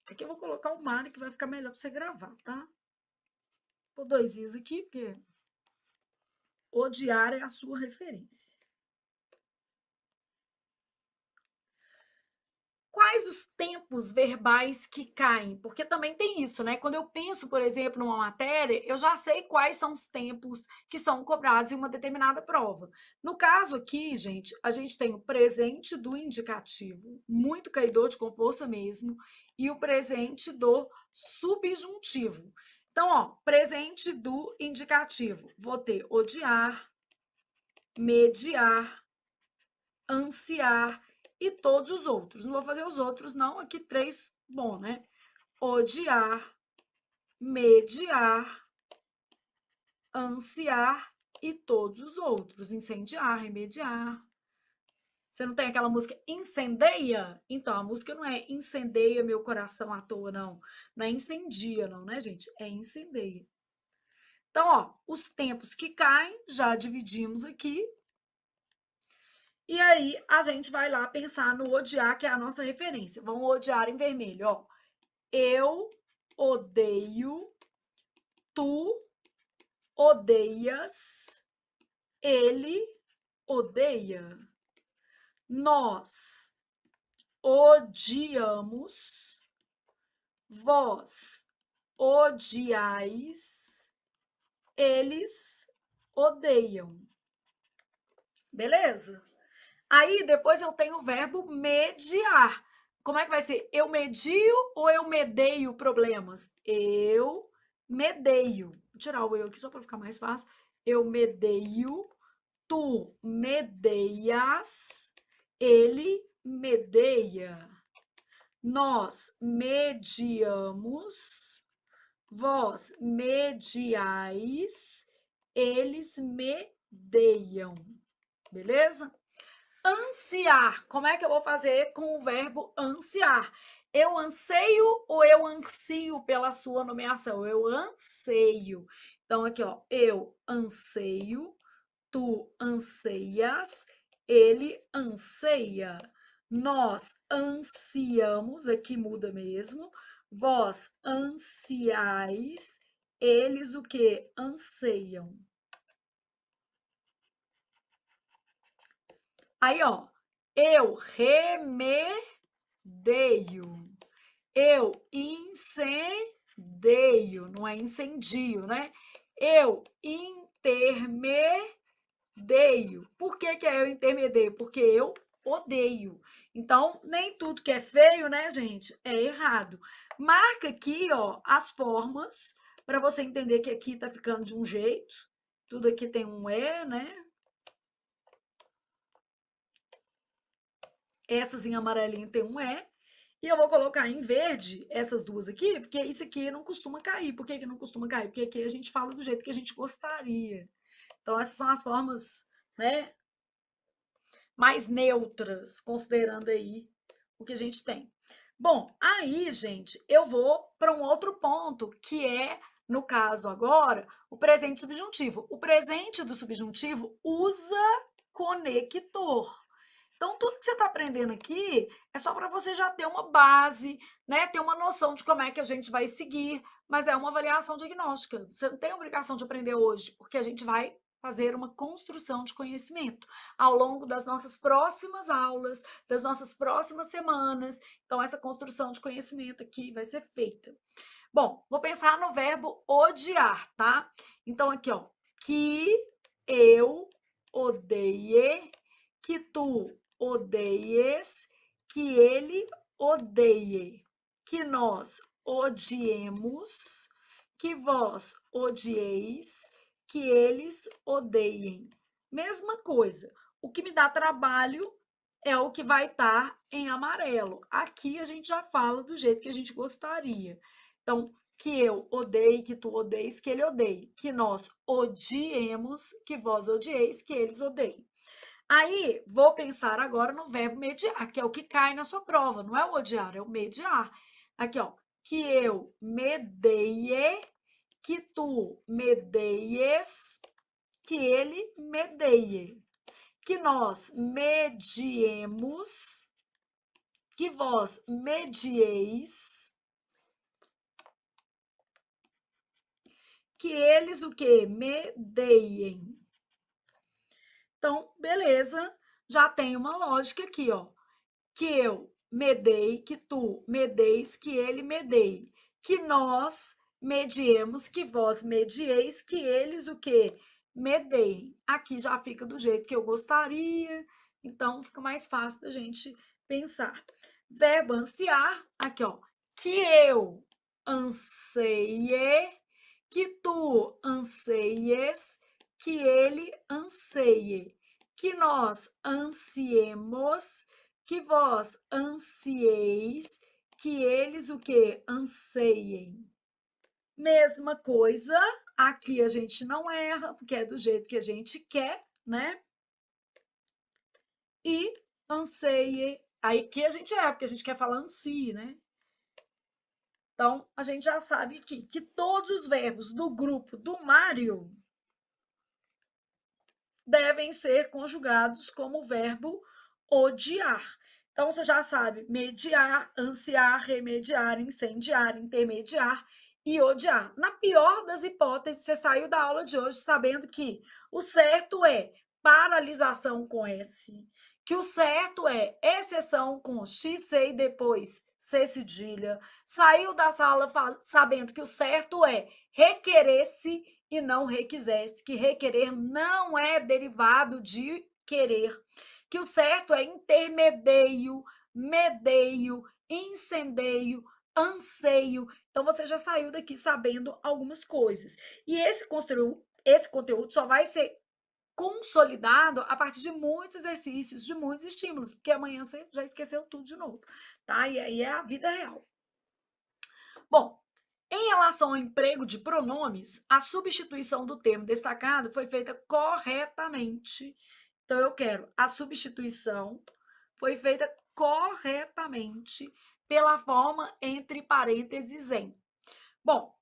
aqui eu vou colocar o Mário que vai ficar melhor para você gravar, tá? Vou pôr 2 i's aqui, porque odiar é a sua referência. Quais os tempos verbais que caem? Porque também tem isso, né? Quando eu penso, por exemplo, numa matéria, eu já sei quais são os tempos que são cobrados em uma determinada prova. No caso aqui, gente, a gente tem o presente do indicativo, muito caidor de com força mesmo, e o presente do subjuntivo. Então, ó, presente do indicativo, vou ter odiar, mediar, ansiar e todos os outros. Não vou fazer os outros, não. Aqui 3, bom, né? Odiar, mediar, ansiar e todos os outros. Incendiar, remediar. Você não tem aquela música incendeia? Então, a música não é incendeia meu coração à toa, não. Não é incendia, não, né, gente? É incendeia. Então, ó, os tempos que caem, já dividimos aqui. E aí, a gente vai lá pensar no odiar, que é a nossa referência. Vamos odiar em vermelho, ó. Eu odeio, tu odeias, ele odeia. Nós odiamos, vós odiais, eles odeiam. Beleza? Aí depois eu tenho o verbo mediar. Como é que vai ser? Eu medio ou eu medeio problemas? Eu medeio. Vou tirar o eu aqui só para ficar mais fácil. Eu medeio, tu medeias, ele medeia. Nós mediamos, vós mediais, eles medeiam. Beleza? Ansiar. Como é que eu vou fazer com o verbo ansiar? Eu anseio ou eu ansio pela sua nomeação? Eu anseio. Então, aqui, ó, eu anseio, tu anseias, ele anseia. Nós ansiamos, aqui muda mesmo. Vós ansiais, eles o que? Anseiam. Aí, ó, eu remedeio, eu incendeio, não é incendio, né? Eu intermedeio. Por que que é eu intermedeio? Porque eu odeio. Então, nem tudo que é feio, né, gente, é errado. Marca aqui, ó, as formas para você entender que aqui tá ficando de um jeito. Tudo aqui tem um E, né? Essas em amarelinho tem um E. E eu vou colocar em verde essas duas aqui, porque isso aqui não costuma cair. Por que, que não costuma cair? Porque aqui a gente fala do jeito que a gente gostaria. Então, essas são as formas, né, mais neutras, considerando aí o que a gente tem. Bom, aí, gente, eu vou para um outro ponto, que é, no caso agora, o presente subjuntivo. O presente do subjuntivo usa conector. Então, tudo que você está aprendendo aqui é só para você já ter uma base, né? Ter uma noção de como é que a gente vai seguir, mas é uma avaliação diagnóstica. Você não tem obrigação de aprender hoje, porque a gente vai fazer uma construção de conhecimento ao longo das nossas próximas aulas, das nossas próximas semanas. Então, essa construção de conhecimento aqui vai ser feita. Bom, vou pensar no verbo odiar, tá? Então, aqui, ó, que eu odeie, que tu odeies, que ele odeie, que nós odiemos, que vós odieis, que eles odeiem. Mesma coisa. O que me dá trabalho é o que vai estar em amarelo. Aqui a gente já fala do jeito que a gente gostaria. Então, que eu odeie, que tu odeies, que ele odeie. Que nós odiemos, que vós odieis, que eles odeiem. Aí, vou pensar agora no verbo mediar, que é o que cai na sua prova. Não é o odiar, é o mediar. Aqui, ó. Que eu medeie, que tu medeies, que ele medeie. Que nós mediemos, que vós medieis, que eles o quê? Medeiem. Então, beleza, já tem uma lógica aqui, ó. Que eu medei, que tu medeis, que ele medeie. Que nós mediemos, que vós medieis, que eles o quê? Medeiem. Aqui já fica do jeito que eu gostaria, então fica mais fácil da gente pensar. Verbo ansiar, aqui ó, que eu anseie, que tu anseies, que ele anseie, que nós ansiemos, que vós ansieis, que eles o que? Anseiem. Mesma coisa, aqui a gente não erra, porque é do jeito que a gente quer, né? E anseie. Aí que a gente porque a gente quer falar ansie, né? Então, a gente já sabe aqui que todos os verbos do grupo do Mário devem ser conjugados como verbo odiar. Então, você já sabe mediar, ansiar, remediar, incendiar, intermediar e odiar. Na pior das hipóteses, você saiu da aula de hoje sabendo que o certo é paralisação com S, que o certo é exceção com X, C e depois C cedilha. Saiu da sala sabendo que o certo é requerer-se e não requisesse, que requerer não é derivado de querer, que o certo é intermedeio, medeio, incendeio, anseio. Então, você já saiu daqui sabendo algumas coisas. E esse conteúdo só vai ser consolidado a partir de muitos exercícios, de muitos estímulos, porque amanhã você já esqueceu tudo de novo, tá? E aí é a vida real. Bom, em relação ao emprego de pronomes, a substituição do termo destacado foi feita corretamente. Então, eu quero a substituição foi feita corretamente pela forma entre parênteses em. Bom,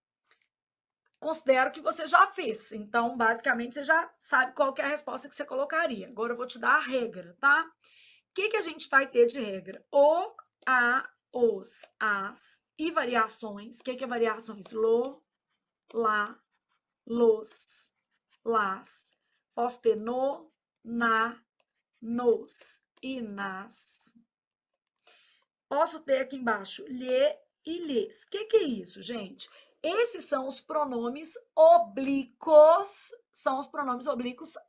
considero que você já fez. Então, basicamente, você já sabe qual que é a resposta que você colocaria. Agora eu vou te dar a regra, tá? O que a gente vai ter de regra? O, a, os, as e variações. O que é variações? Lo, lá, los, las. Posso ter no, na, nos e nas. Posso ter aqui embaixo lhe e lhes. O que é isso, gente? Esses são os pronomes oblíquos,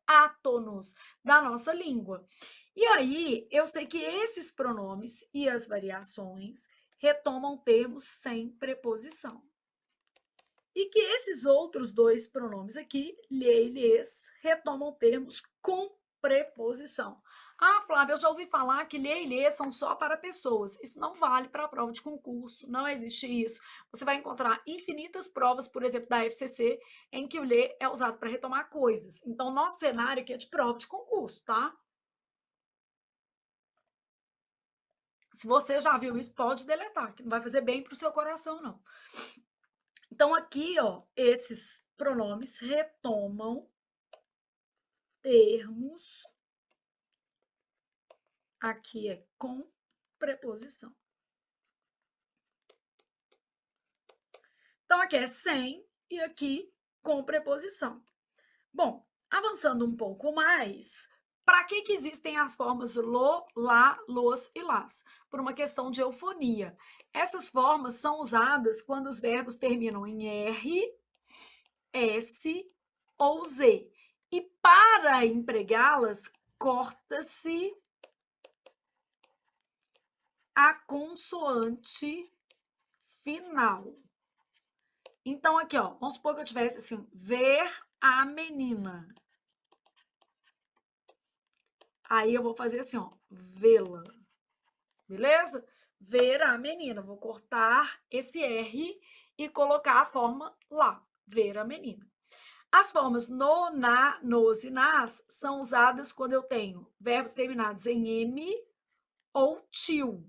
átonos da nossa língua. E aí, eu sei que esses pronomes e as variações retomam termos sem preposição. E que esses outros dois pronomes aqui, lhe e lhes, retomam termos com preposição. Ah, Flávia, eu já ouvi falar que lhe e lhes são só para pessoas. Isso não vale para a prova de concurso, não existe isso. Você vai encontrar infinitas provas, por exemplo, da FCC, em que o lhe é usado para retomar coisas. Então, nosso cenário aqui é de prova de concurso, tá? Se você já viu isso, pode deletar, que não vai fazer bem para o seu coração, não. Então, aqui, ó, esses pronomes retomam termos, aqui é com preposição. Então, aqui é sem e aqui com preposição. Bom, avançando um pouco mais, para que existem as formas lo, lá, los e las? Por uma questão de eufonia. Essas formas são usadas quando os verbos terminam em R, S ou Z. E para empregá-las, corta-se a consoante final. Então, aqui, ó, vamos supor que eu tivesse assim, ver a menina. Aí eu vou fazer assim, ó, vê-la. Beleza? Ver a menina. Vou cortar esse R e colocar a forma lá, ver a menina. As formas no, na, nos e nas são usadas quando eu tenho verbos terminados em M ou til.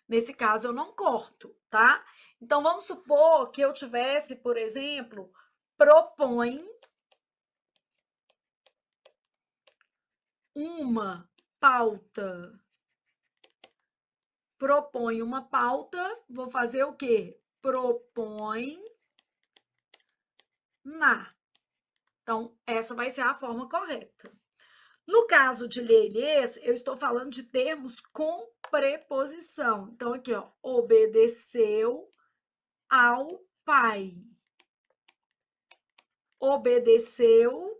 Nesse caso, eu não corto, tá? Então, vamos supor que eu tivesse, por exemplo, propõe uma pauta. Propõe uma pauta, vou fazer o quê? Propõe na. Então, essa vai ser a forma correta. No caso de lhe e lhes, eu estou falando de termos com preposição. Então, aqui, ó, obedeceu ao pai. Obedeceu-lhe.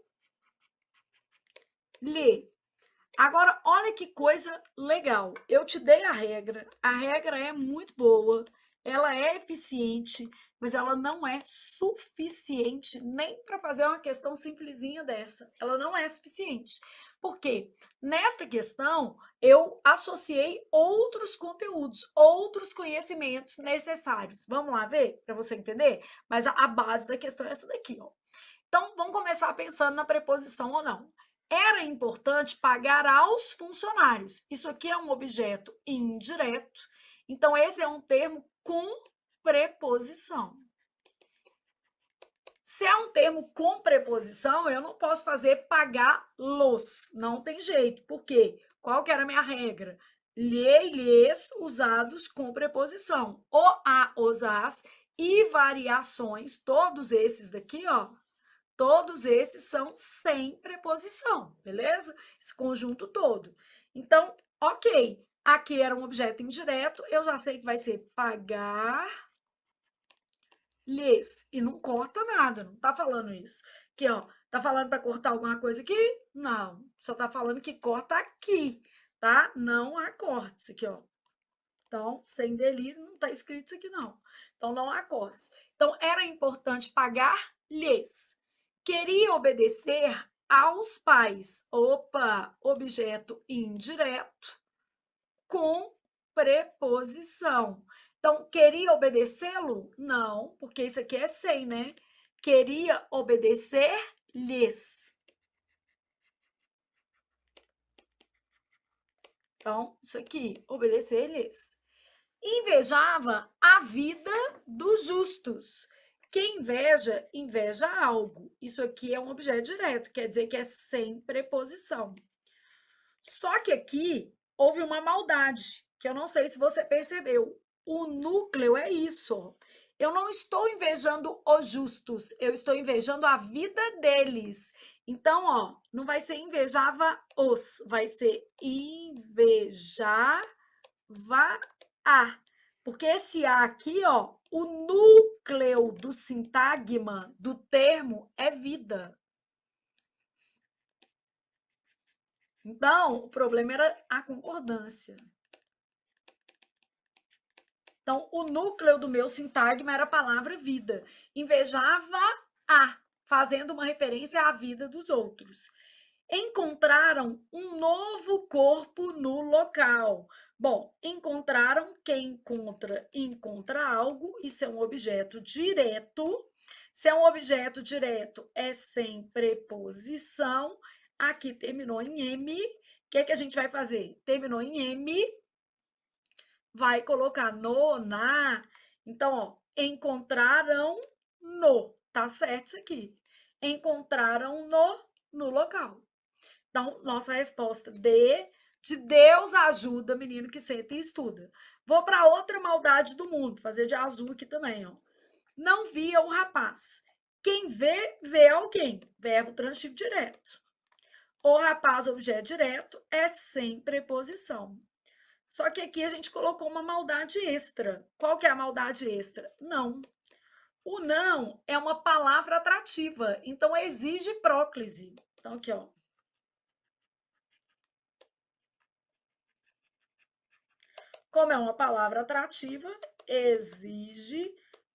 Agora, olha que coisa legal. Eu te dei a regra é muito boa, ela é eficiente, mas ela não é suficiente nem para fazer uma questão simplesinha dessa. Ela não é suficiente. Por quê? Nesta questão, eu associei outros conteúdos, outros conhecimentos necessários. Vamos lá ver para você entender? Mas a base da questão é essa daqui, ó. Então, vamos começar pensando na preposição ou não. Era importante pagar aos funcionários. Isso aqui é um objeto indireto, então esse é um termo com preposição. Se é um termo com preposição, eu não posso fazer pagar-los. Não tem jeito. Por quê? Qual que era a minha regra? Lhe e lhes usados com preposição. O, a, os, as e variações, todos esses daqui, ó, todos esses são sem preposição, beleza? Esse conjunto todo. Então, ok, aqui era um objeto indireto, eu já sei que vai ser pagar lhes, e não corta nada, não tá falando isso. Aqui, ó, tá falando para cortar alguma coisa aqui? Não, só tá falando que corta aqui, tá? Não há cortes aqui, ó. Então, sem delírio, não tá escrito isso aqui, não. Então, não há cortes. Então, era importante pagar-lhes. Queria obedecer aos pais. Opa, objeto indireto com preposição. Então, queria obedecê-lo? Não, porque isso aqui é sem, né? Queria obedecer-lhes. Então, isso aqui, obedecer-lhes. Invejava a vida dos justos. Quem inveja, inveja algo. Isso aqui é um objeto direto, quer dizer que é sem preposição. Só que aqui houve uma maldade, que eu não sei se você percebeu. O núcleo é isso. Eu não estou invejando os justos, eu estou invejando a vida deles. Então, ó, não vai ser invejava os, vai ser invejava a. Porque esse a aqui, ó, o núcleo do sintagma do termo é vida. Então, o problema era a concordância. Então, o núcleo do meu sintagma era a palavra vida. Invejava a, fazendo uma referência à vida dos outros. Encontraram um novo corpo no local. Bom, encontraram, quem encontra, encontra algo, isso é um objeto direto. Se é um objeto direto, é sem preposição. Aqui terminou em M. O que é que a gente vai fazer? Terminou em M, vai colocar no, na. Então, ó, encontraram no. Tá certo isso aqui. Encontraram no local. Então, nossa resposta de Deus ajuda menino que senta e estuda. Vou para outra maldade do mundo, fazer de azul aqui também, ó. Não via o rapaz. Quem vê, vê alguém. Verbo transitivo direto. O rapaz, objeto direto, é sem preposição. Só que aqui a gente colocou uma maldade extra. Qual que é a maldade extra? Não. O não é uma palavra atrativa, então exige próclise. Então, aqui, ó. Como é uma palavra atrativa, exige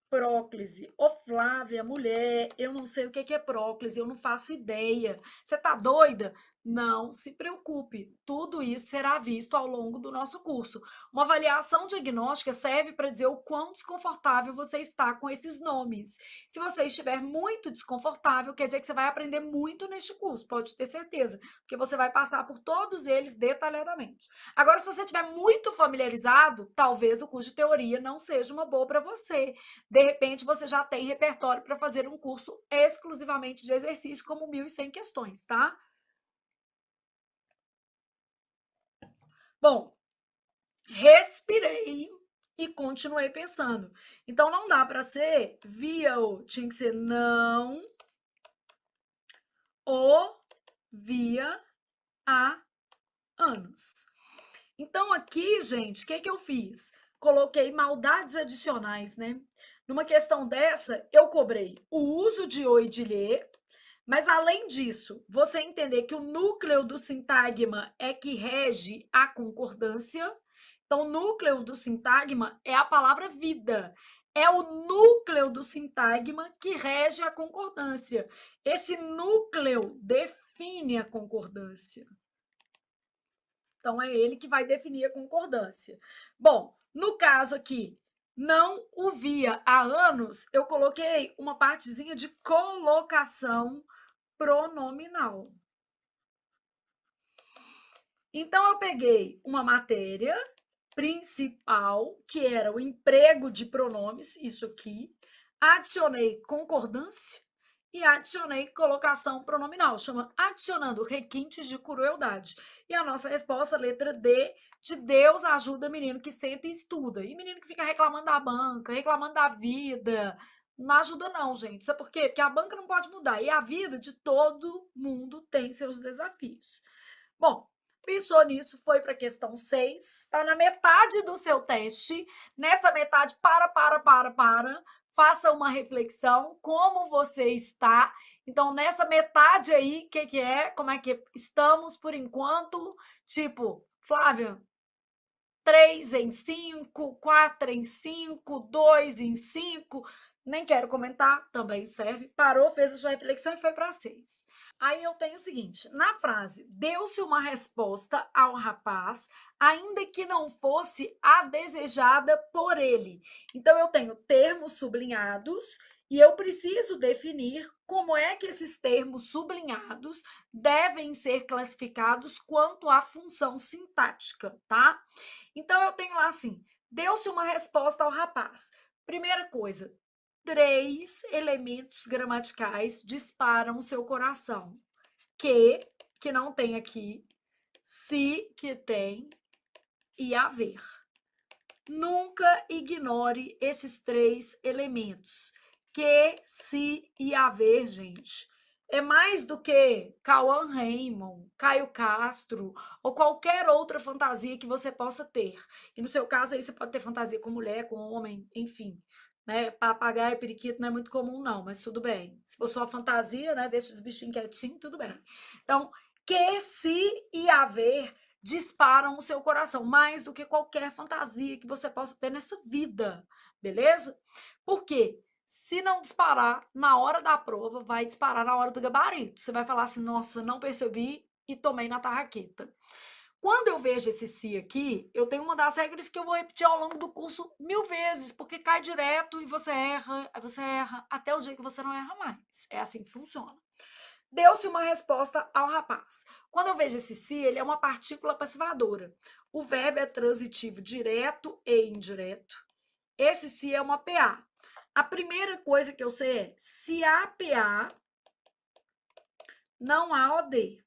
próclise. Ô, Flávia, mulher, eu não sei o que é próclise, eu não faço ideia. Você tá doida? Não se preocupe, tudo isso será visto ao longo do nosso curso. Uma avaliação diagnóstica serve para dizer o quão desconfortável você está com esses nomes. Se você estiver muito desconfortável, quer dizer que você vai aprender muito neste curso, pode ter certeza, porque você vai passar por todos eles detalhadamente. Agora, se você estiver muito familiarizado, talvez o curso de teoria não seja uma boa para você. De repente, você já tem repertório para fazer um curso exclusivamente de exercício, como 1.100 questões, tá? Bom, respirei e continuei pensando. Então, não dá para ser via o, tinha que ser não o via há anos. Então, aqui, gente, o que, que eu fiz? Coloquei maldades adicionais, né? Numa questão dessa, eu cobrei o uso de o e de lhe, mas além disso, você entender que o núcleo do sintagma é que rege a concordância. Então, o núcleo do sintagma é a palavra vida. É o núcleo do sintagma que rege a concordância. Esse núcleo define a concordância. Então, é ele que vai definir a concordância. Bom, no caso aqui, não o via há anos, eu coloquei uma partezinha de colocação pronominal. Então, eu peguei uma matéria principal, que era o emprego de pronomes, isso aqui, adicionei concordância e adicionei colocação pronominal, chama adicionando requintes de crueldade. E a nossa resposta, letra D, de Deus ajuda menino que senta e estuda. E menino que fica reclamando da banca, reclamando da vida, não ajuda não, gente. Sabe por quê? Porque a banca não pode mudar e a vida de todo mundo tem seus desafios. Bom, pensou nisso, foi para a questão 6, está na metade do seu teste. Nessa metade, para. Faça uma reflexão, como você está. Então, nessa metade aí, o que é? Como é que estamos por enquanto? Tipo, Flávia, 3 em 5, 4 em 5, 2 em 5. Nem quero comentar, também serve. Parou, fez a sua reflexão e foi para 6. Aí eu tenho o seguinte, na frase, deu-se uma resposta ao rapaz, ainda que não fosse a desejada por ele. Então, eu tenho termos sublinhados e eu preciso definir como é que esses termos sublinhados devem ser classificados quanto à função sintática, tá? Então, eu tenho lá assim, deu-se uma resposta ao rapaz. Primeira coisa, 3 elementos gramaticais disparam o seu coração. Que não tem aqui, se, que tem, e haver. Nunca ignore esses 3 elementos. Que, se e haver, gente. É mais do que Cauã Raymond, Caio Castro ou qualquer outra fantasia que você possa ter. E no seu caso aí você pode ter fantasia com mulher, com homem, enfim. Né? Papagaio e periquito não é muito comum não, mas tudo bem. Se for só fantasia, né, deixa os bichinhos quietinhos, tudo bem. Então, que, se e haver disparam o seu coração, mais do que qualquer fantasia que você possa ter nessa vida, beleza? Por quê? Se não disparar na hora da prova, vai disparar na hora do gabarito. Você vai falar assim, nossa, não percebi e tomei na tarraqueta. Quando eu vejo esse se aqui, eu tenho uma das regras que eu vou repetir ao longo do curso 1000 vezes, porque cai direto e você erra, até o dia que você não erra mais. É assim que funciona. Deu-se uma resposta ao rapaz. Quando eu vejo esse se, ele é uma partícula passivadora. O verbo é transitivo direto e indireto. Esse se é uma PA. A primeira coisa que eu sei é, se há PA, não há OD.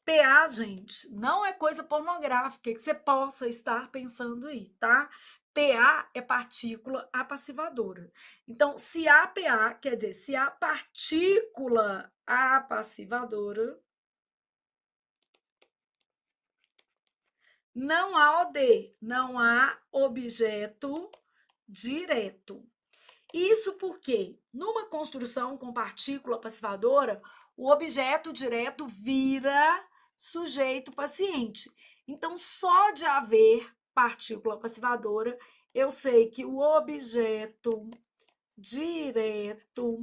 PA, gente, não é coisa pornográfica que você possa estar pensando aí, tá? PA é partícula apassivadora. Então, se há PA, quer dizer, se há partícula apassivadora, não há OD, não há objeto direto. Isso porque, numa construção com partícula passivadora, o objeto direto vira sujeito paciente. Então, só de haver partícula passivadora, eu sei que o objeto direto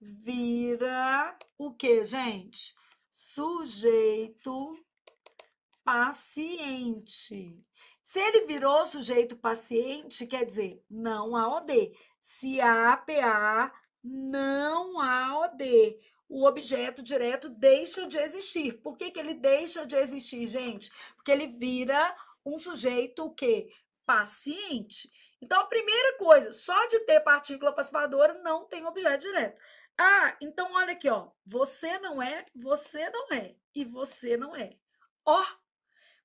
vira o que, gente? Sujeito paciente. Se ele virou sujeito paciente, quer dizer, não há OD. Se há PA, não há OD. O objeto direto deixa de existir. Por que ele deixa de existir, gente? Porque ele vira um sujeito o quê? Paciente. Então, a primeira coisa, só de ter partícula passivadora não tem objeto direto. Ah, então olha aqui, ó. Você não é e você não é. Ó,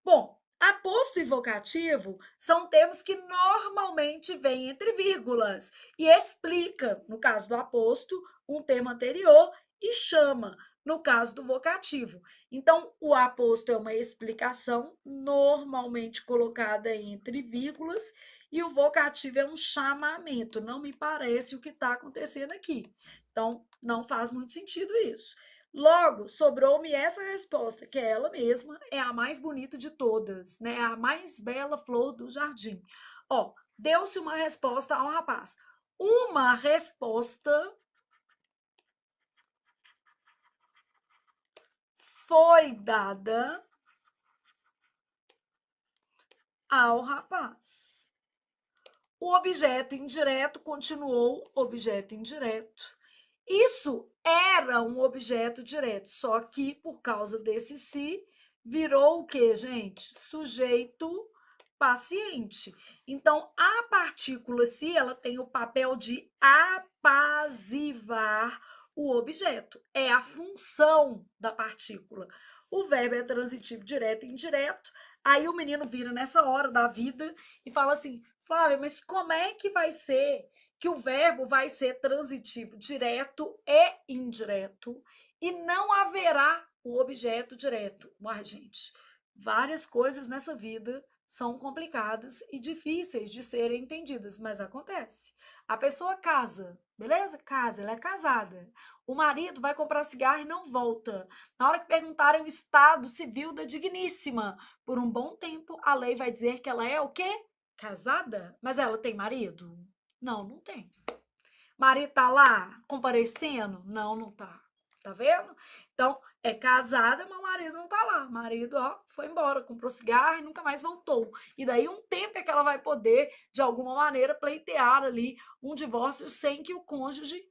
bom, aposto e vocativo são termos que normalmente vêm entre vírgulas e explica, no caso do aposto, um termo anterior e chama, no caso do vocativo. Então, o aposto é uma explicação normalmente colocada entre vírgulas e o vocativo é um chamamento. Não me parece o que está acontecendo aqui. Então, não faz muito sentido isso. Logo, sobrou-me essa resposta, que é ela mesma, é a mais bonita de todas, né? A mais bela flor do jardim. Ó, deu-se uma resposta ao rapaz. Uma resposta foi dada ao rapaz. O objeto indireto continuou objeto indireto. Isso era um objeto direto, só que por causa desse se, virou o quê, gente? Sujeito paciente. Então, a partícula se, ela tem o papel de apaziguar o objeto. É a função da partícula. O verbo é transitivo direto e indireto. Aí o menino vira nessa hora da vida e fala assim: Flávia, mas como é que vai ser que o verbo vai ser transitivo direto e indireto e não haverá o objeto direto? Uai, gente, várias coisas nessa vida são complicadas e difíceis de serem entendidas, mas acontece. A pessoa casa, beleza? Casa, ela é casada. O marido vai comprar cigarro e não volta. Na hora que perguntarem o estado civil da digníssima, por um bom tempo a lei vai dizer que ela é o quê? Casada? Mas ela tem marido? Não, não tem. Marido tá lá comparecendo? Não, não tá. Tá vendo? Então, é casada, mas o marido não tá lá. O marido, ó, foi embora, comprou cigarro e nunca mais voltou. E daí um tempo é que ela vai poder, de alguma maneira, pleitear ali um divórcio sem que o cônjuge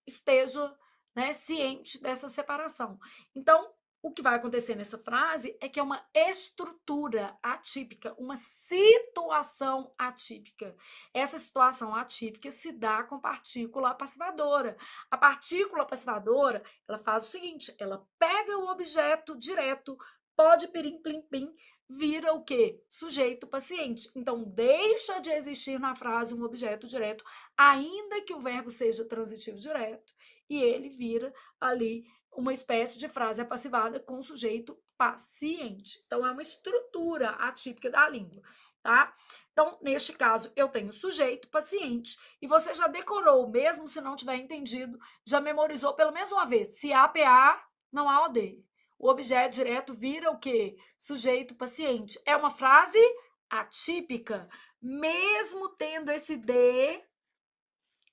esteja, né, ciente dessa separação. Então, o que vai acontecer nessa frase é que é uma estrutura atípica, uma situação atípica. Essa situação atípica se dá com partícula passivadora. A partícula passivadora, ela faz o seguinte, ela pega o objeto direto, pode pirim, plim, plim, vira o quê? Sujeito paciente. Então, deixa de existir na frase um objeto direto, ainda que o verbo seja transitivo direto, e ele vira ali uma espécie de frase apassivada com sujeito paciente. Então, é uma estrutura atípica da língua, tá? Então, neste caso, eu tenho sujeito paciente, e você já decorou, mesmo se não tiver entendido, já memorizou pelo menos uma vez. Se há PA, não há OD. O objeto direto vira o quê? Sujeito paciente. É uma frase atípica. Mesmo tendo esse D,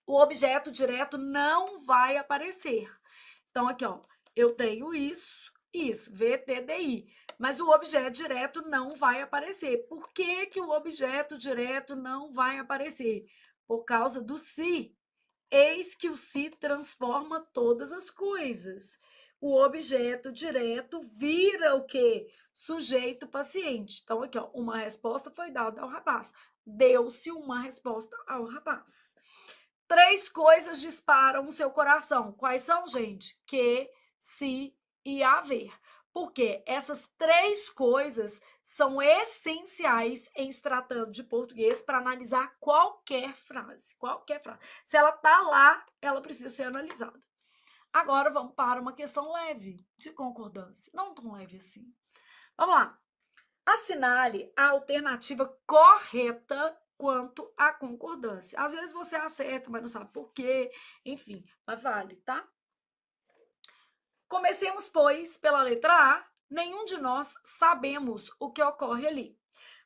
o objeto direto não vai aparecer. Então, aqui, ó, eu tenho isso, VTDI, mas o objeto direto não vai aparecer. Por que que o objeto direto não vai aparecer? Por causa do se. Eis que o se transforma todas as coisas. O objeto direto vira o quê? Sujeito paciente. Então, aqui, ó, uma resposta foi dada ao rapaz. Deu-se uma resposta ao rapaz. 3 coisas disparam o seu coração. Quais são, gente? Que, se e haver. Porque essas 3 coisas são essenciais em se tratando de português para analisar qualquer frase. Qualquer frase. Se ela está lá, ela precisa ser analisada. Agora vamos para uma questão leve de concordância. Não tão leve assim. Vamos lá. Assinale a alternativa correta quanto à concordância. Às vezes você acerta, mas não sabe por quê. Enfim, mas vale, tá? Comecemos, pois, pela letra A. Nenhum de nós sabemos o que ocorre ali.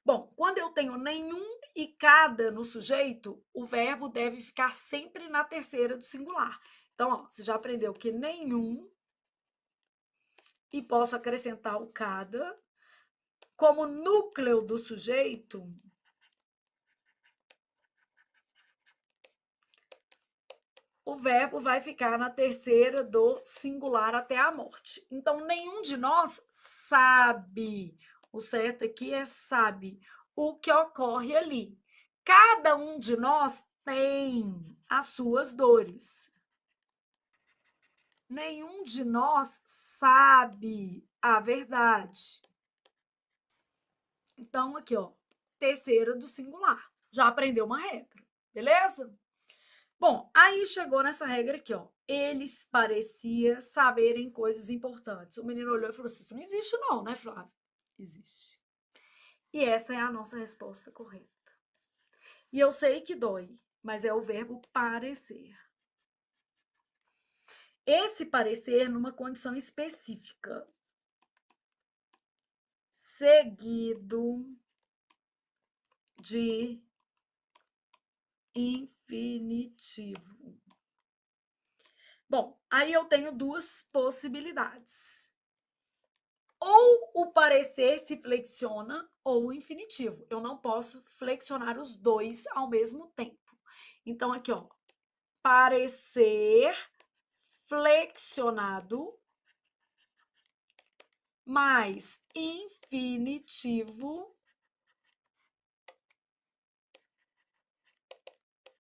Bom, quando eu tenho nenhum e cada no sujeito, o verbo deve ficar sempre na terceira do singular. Então, ó, você já aprendeu que nenhum e posso acrescentar o cada. Como núcleo do sujeito, o verbo vai ficar na terceira do singular até a morte. Então, nenhum de nós sabe, o certo aqui é sabe, o que ocorre ali. Cada um de nós tem as suas dores. Nenhum de nós sabe a verdade. Então, aqui, ó, terceira do singular. Já aprendeu uma regra, beleza? Bom, aí chegou nessa regra aqui, ó. Eles pareciam saberem coisas importantes. O menino olhou e falou assim: isso não existe, não, né, Flávio? Existe. E essa é a nossa resposta correta. E eu sei que dói, mas é o verbo parecer. Esse parecer numa condição específica. Seguido de infinitivo. Bom, aí eu tenho duas possibilidades. Ou o parecer se flexiona ou o infinitivo. Eu não posso flexionar os dois ao mesmo tempo. Então, aqui, ó, parecer flexionado mais infinitivo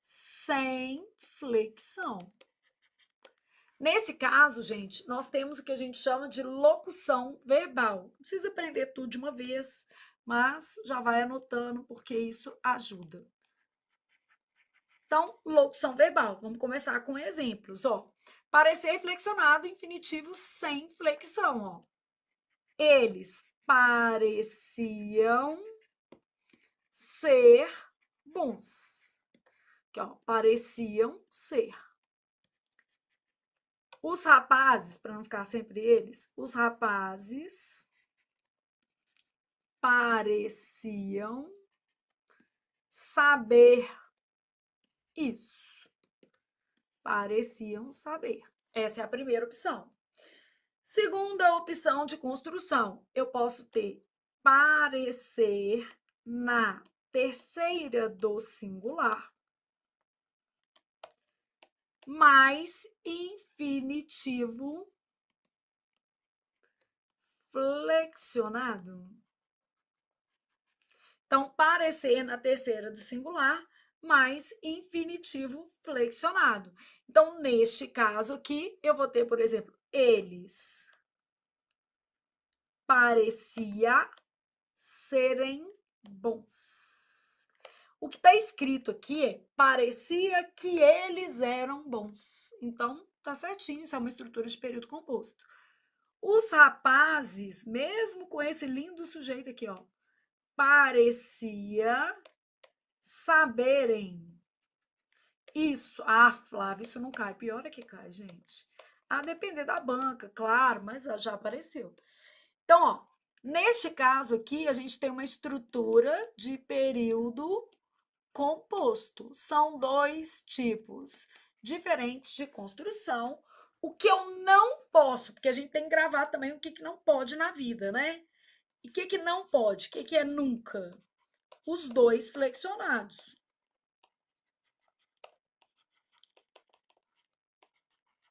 sem flexão. Nesse caso, gente, nós temos o que a gente chama de locução verbal. Não precisa aprender tudo de uma vez, mas já vai anotando porque isso ajuda. Então, locução verbal. Vamos começar com exemplos, ó. Parecer flexionado, infinitivo sem flexão, ó. Eles pareciam ser bons. Aqui, ó, pareciam ser. Os rapazes, para não ficar sempre eles, os rapazes pareciam saber isso. Pareciam saber. Essa é a primeira opção. Segunda opção de construção, eu posso ter parecer na terceira do singular mais infinitivo flexionado. Então, parecer na terceira do singular mais infinitivo flexionado. Então, neste caso aqui, eu vou ter, por exemplo, eles parecia serem bons. O que está escrito aqui é parecia que eles eram bons. Então, tá certinho, isso é uma estrutura de período composto. Os rapazes, mesmo com esse lindo sujeito aqui, ó, parecia saberem isso. Ah, Flávia, isso não cai. Pior é que cai, gente. A depender da banca, claro, mas já apareceu. Então, ó, neste caso aqui, a gente tem uma estrutura de período composto. São dois tipos diferentes de construção. O que eu não posso, porque a gente tem que gravar também o que não pode na vida, né? E o que não pode? O que é nunca? Os dois flexionados.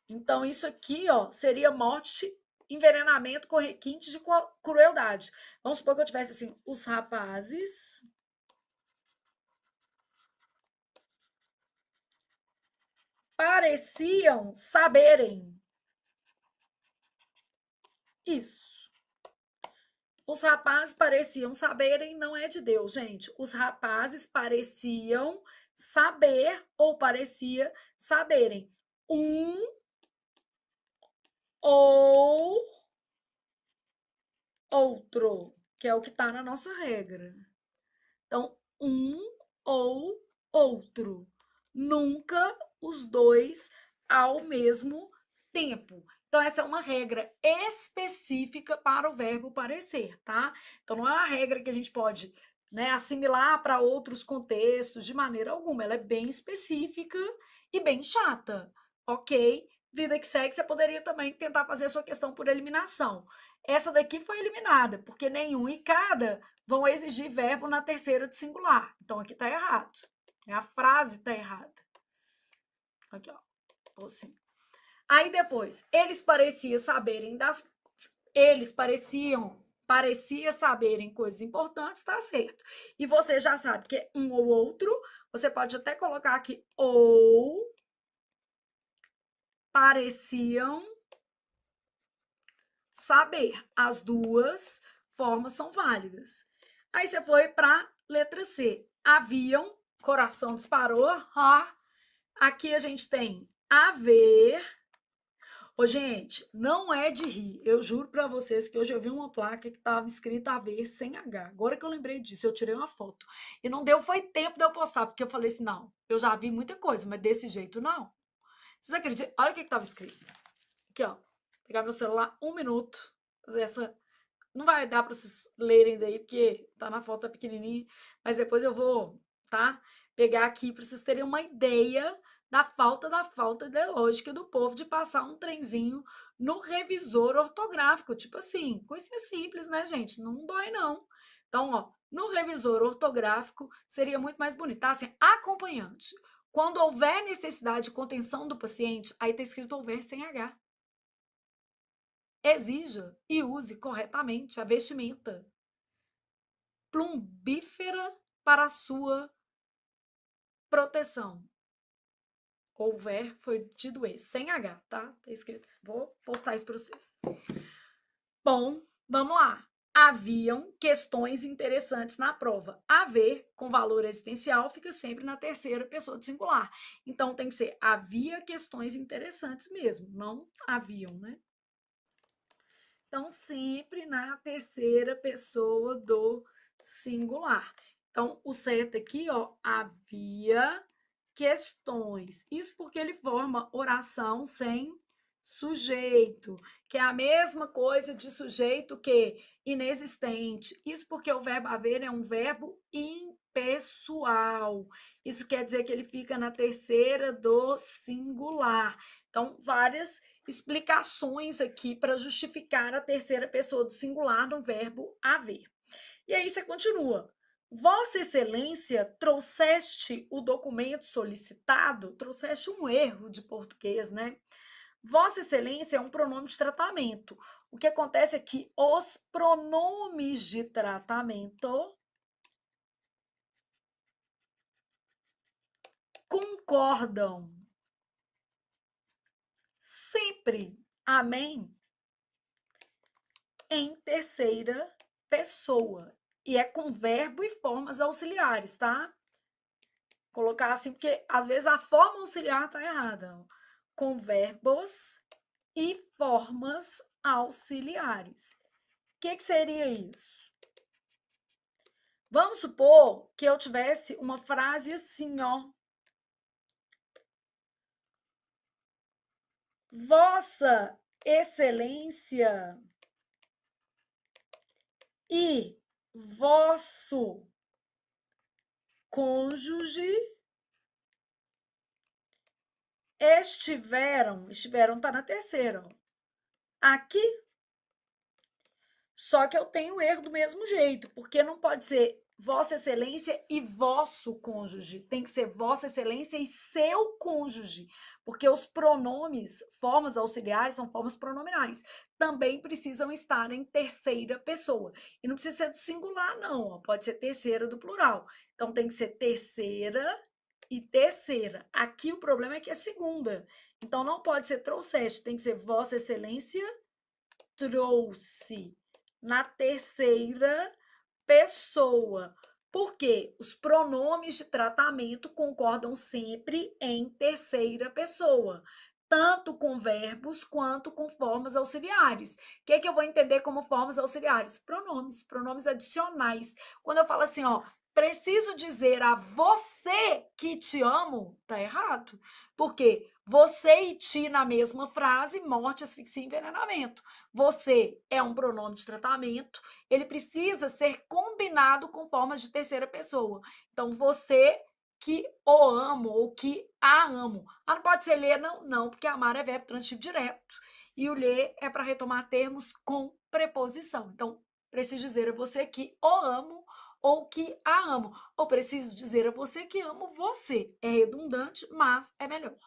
Então, isso aqui, ó, seria morte, envenenamento com requinte de crueldade. Vamos supor que eu tivesse assim, os rapazes pareciam saberem isso. Os rapazes pareciam saberem, não é de Deus, gente. Os rapazes pareciam saber ou parecia saberem. Um ou outro, que é o que está na nossa regra. Então, um ou outro. Nunca os dois ao mesmo tempo. Então, essa é uma regra específica para o verbo parecer, tá? Então, não é uma regra que a gente pode, né, assimilar para outros contextos de maneira alguma. Ela é bem específica e bem chata, ok? Vida que segue, você poderia também tentar fazer a sua questão por eliminação. Essa daqui foi eliminada, porque nenhum e cada vão exigir verbo na terceira do singular. Então, aqui está errado. A frase está errada. Aqui, ó. Assim. Aí depois, eles pareciam saberem parecia saberem coisas importantes, tá certo. E você já sabe que é um ou outro, você pode até colocar aqui ou pareciam saber. As duas formas são válidas. Aí você foi para letra C. Haviam, coração disparou, aqui a gente tem haver. Ô, gente, não é de rir. Eu juro para vocês que hoje eu vi uma placa que estava escrita haver sem H. Agora que eu lembrei disso, eu tirei uma foto. E não deu, foi tempo de eu postar, porque eu falei assim, não, eu já vi muita coisa, mas desse jeito não. Vocês acreditam? Olha o que estava escrito. Aqui, ó. Pegar meu celular, 1 minuto, fazer essa. Não vai dar para vocês lerem daí, porque tá na foto, tá pequenininha, mas depois eu vou, tá? Pegar aqui para vocês terem uma ideia da falta ideológica do povo de passar um trenzinho no revisor ortográfico. Tipo assim, coisinha simples, né, gente? Não dói, não. Então, ó, no revisor ortográfico seria muito mais bonito, tá? Assim, acompanhante. Quando houver necessidade de contenção do paciente, aí está escrito houver sem H. Exija e use corretamente a vestimenta plumbífera para a sua proteção. Houver foi tido esse, sem H, tá? Tá escrito, vou postar isso para vocês. Bom, vamos lá. Haviam questões interessantes na prova. Haver, com valor existencial, fica sempre na terceira pessoa do singular. Então, tem que ser havia questões interessantes mesmo, não haviam, né? Então, sempre na terceira pessoa do singular. Então, o certo aqui, ó, havia questões. Isso porque ele forma oração sem sujeito, que é a mesma coisa de sujeito que inexistente. Isso porque o verbo haver é um verbo impessoal. Isso quer dizer que ele fica na terceira do singular. Então, várias explicações aqui para justificar a terceira pessoa do singular no verbo haver. E aí você continua. Vossa Excelência, trouxeste o documento solicitado? Trouxeste um erro de português, né? Vossa Excelência é um pronome de tratamento. O que acontece é que os pronomes de tratamento concordam sempre, amém, em terceira pessoa. E é com verbo e formas auxiliares, tá? Colocar assim, porque às vezes a forma auxiliar tá errada. Com verbos e formas auxiliares. O que seria isso? Vamos supor que eu tivesse uma frase assim, ó. Vossa Excelência e vosso cônjuge estiveram tá na terceira, ó. Aqui, só que eu tenho erro do mesmo jeito, porque não pode ser Vossa Excelência e vosso cônjuge, tem que ser Vossa Excelência e seu cônjuge, porque os pronomes, formas auxiliares, são formas pronominais, também precisam estar em terceira pessoa. E não precisa ser do singular, não, ó, pode ser terceira do plural. Então tem que ser terceira e terceira. Aqui o problema é que é segunda. Então não pode ser trouxeste, tem que ser Vossa Excelência trouxe na terceira pessoa. Porque os pronomes de tratamento concordam sempre em terceira pessoa, tanto com verbos quanto com formas auxiliares. O que eu vou entender como formas auxiliares? Pronomes adicionais. Quando eu falo assim, ó, preciso dizer a você que te amo, tá errado. Porque você e ti na mesma frase, morte, asfixia e envenenamento. Você é um pronome de tratamento, ele precisa ser combinado com formas de terceira pessoa. Então, você que o amo ou que a amo. Ah, não pode ser ler, não? Não, porque amar é verbo transitivo direto. E o ler é para retomar termos com preposição. Então, preciso dizer a você que o amo ou que a amo. Ou preciso dizer a você que amo você. É redundante, mas é melhor.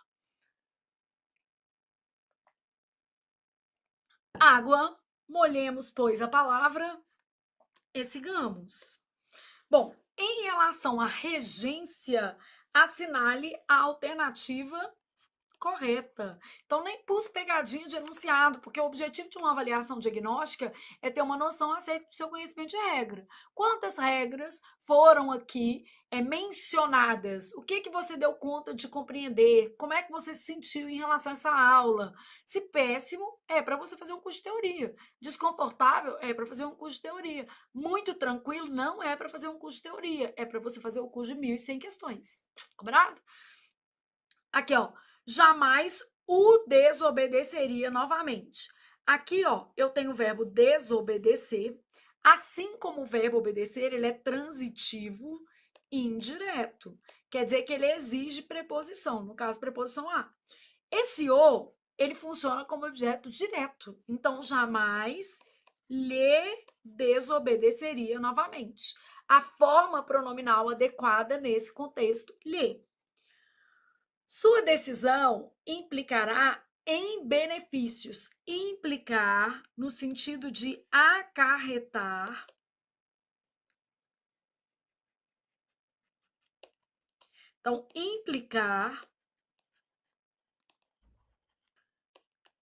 Água, molhemos, pois, a palavra e sigamos. Bom, em relação à regência, assinale a alternativa correta. Então, nem pus pegadinha de enunciado, porque o objetivo de uma avaliação diagnóstica é ter uma noção acerca do seu conhecimento de regra. Quantas regras foram aqui mencionadas? O que você deu conta de compreender? Como é que você se sentiu em relação a essa aula? Se péssimo, é para você fazer um curso de teoria. Desconfortável, é para fazer um curso de teoria. Muito tranquilo, não é para fazer um curso de teoria. É para você fazer o curso de 1.100 questões. Combinado? Aqui, ó. Jamais o desobedeceria novamente. Aqui, ó, eu tenho o verbo desobedecer. Assim como o verbo obedecer, ele é transitivo e indireto. Quer dizer que ele exige preposição, no caso, preposição a. Esse o, ele funciona como objeto direto. Então, jamais lhe desobedeceria novamente. A forma pronominal adequada nesse contexto, lhe. Sua decisão implicará em benefícios. Implicar no sentido de acarretar. Então, implicar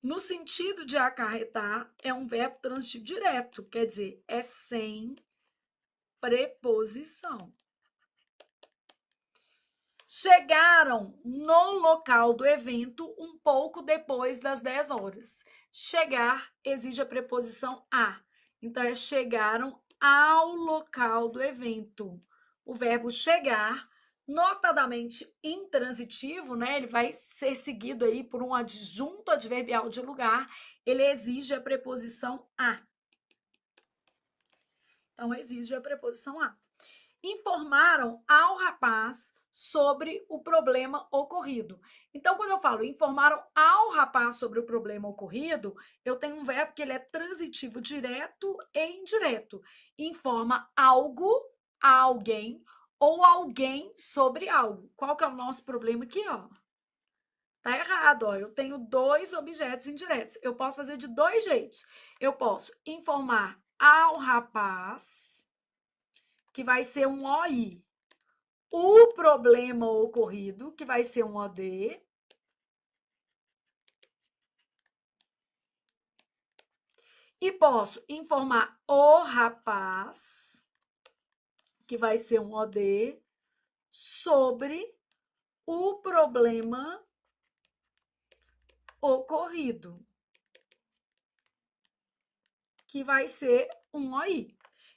no sentido de acarretar é um verbo transitivo direto, quer dizer, é sem preposição. Chegaram no local do evento um pouco depois das 10 horas. Chegar exige a preposição a. Então, é chegaram ao local do evento. O verbo chegar, notadamente intransitivo, né? Ele vai ser seguido aí por um adjunto adverbial de lugar. Ele exige a preposição a. Então, exige a preposição a. Informaram ao rapaz sobre o problema ocorrido. Então, quando eu falo informaram ao rapaz sobre o problema ocorrido, eu tenho um verbo que ele é transitivo direto e indireto. Informa algo a alguém ou alguém sobre algo. Qual que é o nosso problema aqui, ó? Tá errado, ó. Eu tenho dois objetos indiretos. Eu posso fazer de dois jeitos. Eu posso informar ao rapaz, que vai ser um OI. O problema ocorrido, que vai ser um OD. E posso informar o rapaz, que vai ser um OD, sobre o problema ocorrido, que vai ser um OI.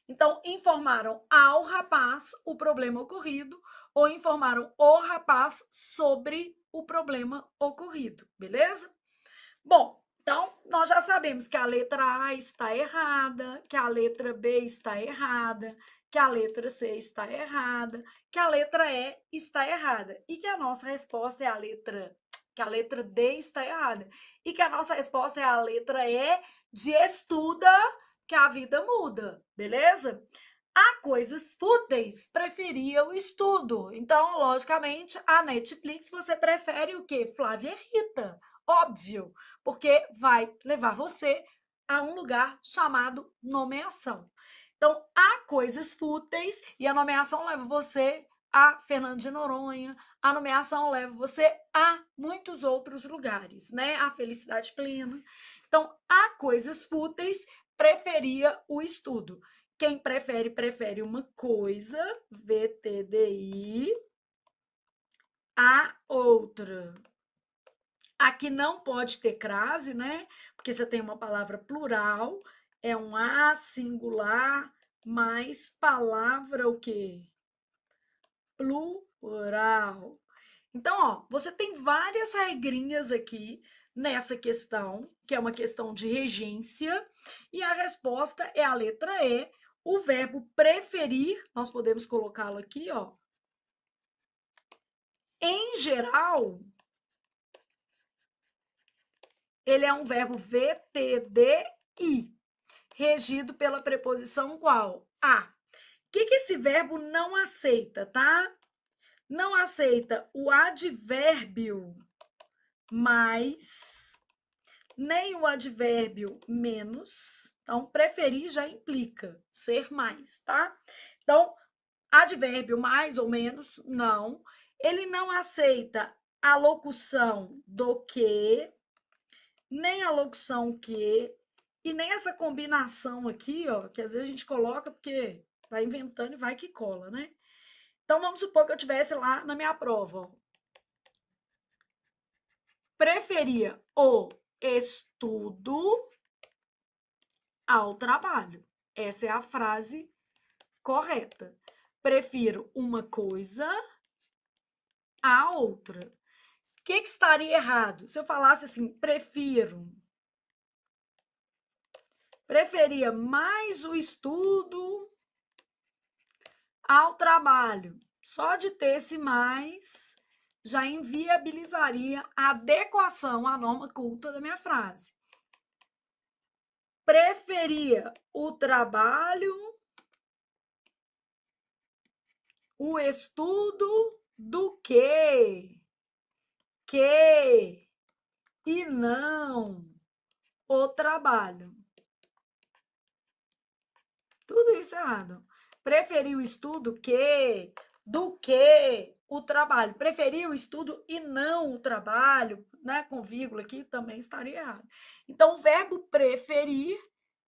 Então, informaram ao rapaz o problema ocorrido ou informaram o rapaz sobre o problema ocorrido, beleza? Bom, então nós já sabemos que a letra A está errada, que a letra B está errada, que a letra C está errada, que a letra E está errada e que a nossa resposta é a letra D está errada e que a nossa resposta é a letra E de estuda que a vida muda, beleza? A coisas fúteis preferia o estudo. Então, logicamente, a Netflix você prefere o quê? Flávia Rita. Óbvio, porque vai levar você a um lugar chamado nomeação. Então, há coisas fúteis e a nomeação leva você a Fernando de Noronha, a nomeação leva você a muitos outros lugares, né? A felicidade plena. Então, há coisas fúteis, preferia o estudo. Quem prefere, prefere uma coisa, VTDI, a outra. Aqui não pode ter crase, né? Porque você tem uma palavra plural, é um a singular mais palavra o quê? Plural. Então, ó, você tem várias regrinhas aqui nessa questão, que é uma questão de regência, e a resposta é a letra E. O verbo preferir, nós podemos colocá-lo aqui, ó. Em geral, ele é um verbo VTDI, regido pela preposição qual? A. O que esse verbo não aceita, tá? Não aceita o advérbio mais, nem o advérbio menos. Então, preferir já implica ser mais, tá? Então, advérbio mais ou menos, não. Ele não aceita a locução do que, nem a locução que, e nem essa combinação aqui, ó, que às vezes a gente coloca porque vai inventando e vai que cola, né? Então, vamos supor que eu tivesse lá na minha prova, ó. Preferia o estudo ao trabalho. Essa é a frase correta. Prefiro uma coisa à outra. O que estaria errado? Se eu falasse assim, preferia mais o estudo ao trabalho. Só de ter esse mais já inviabilizaria a adequação à norma culta da minha frase. Preferia o trabalho, o estudo do que que e não o trabalho. Tudo isso errado. Preferir o estudo do que o trabalho. Preferir o estudo e não o trabalho, né? Com vírgula aqui também estaria errado. Então, o verbo preferir,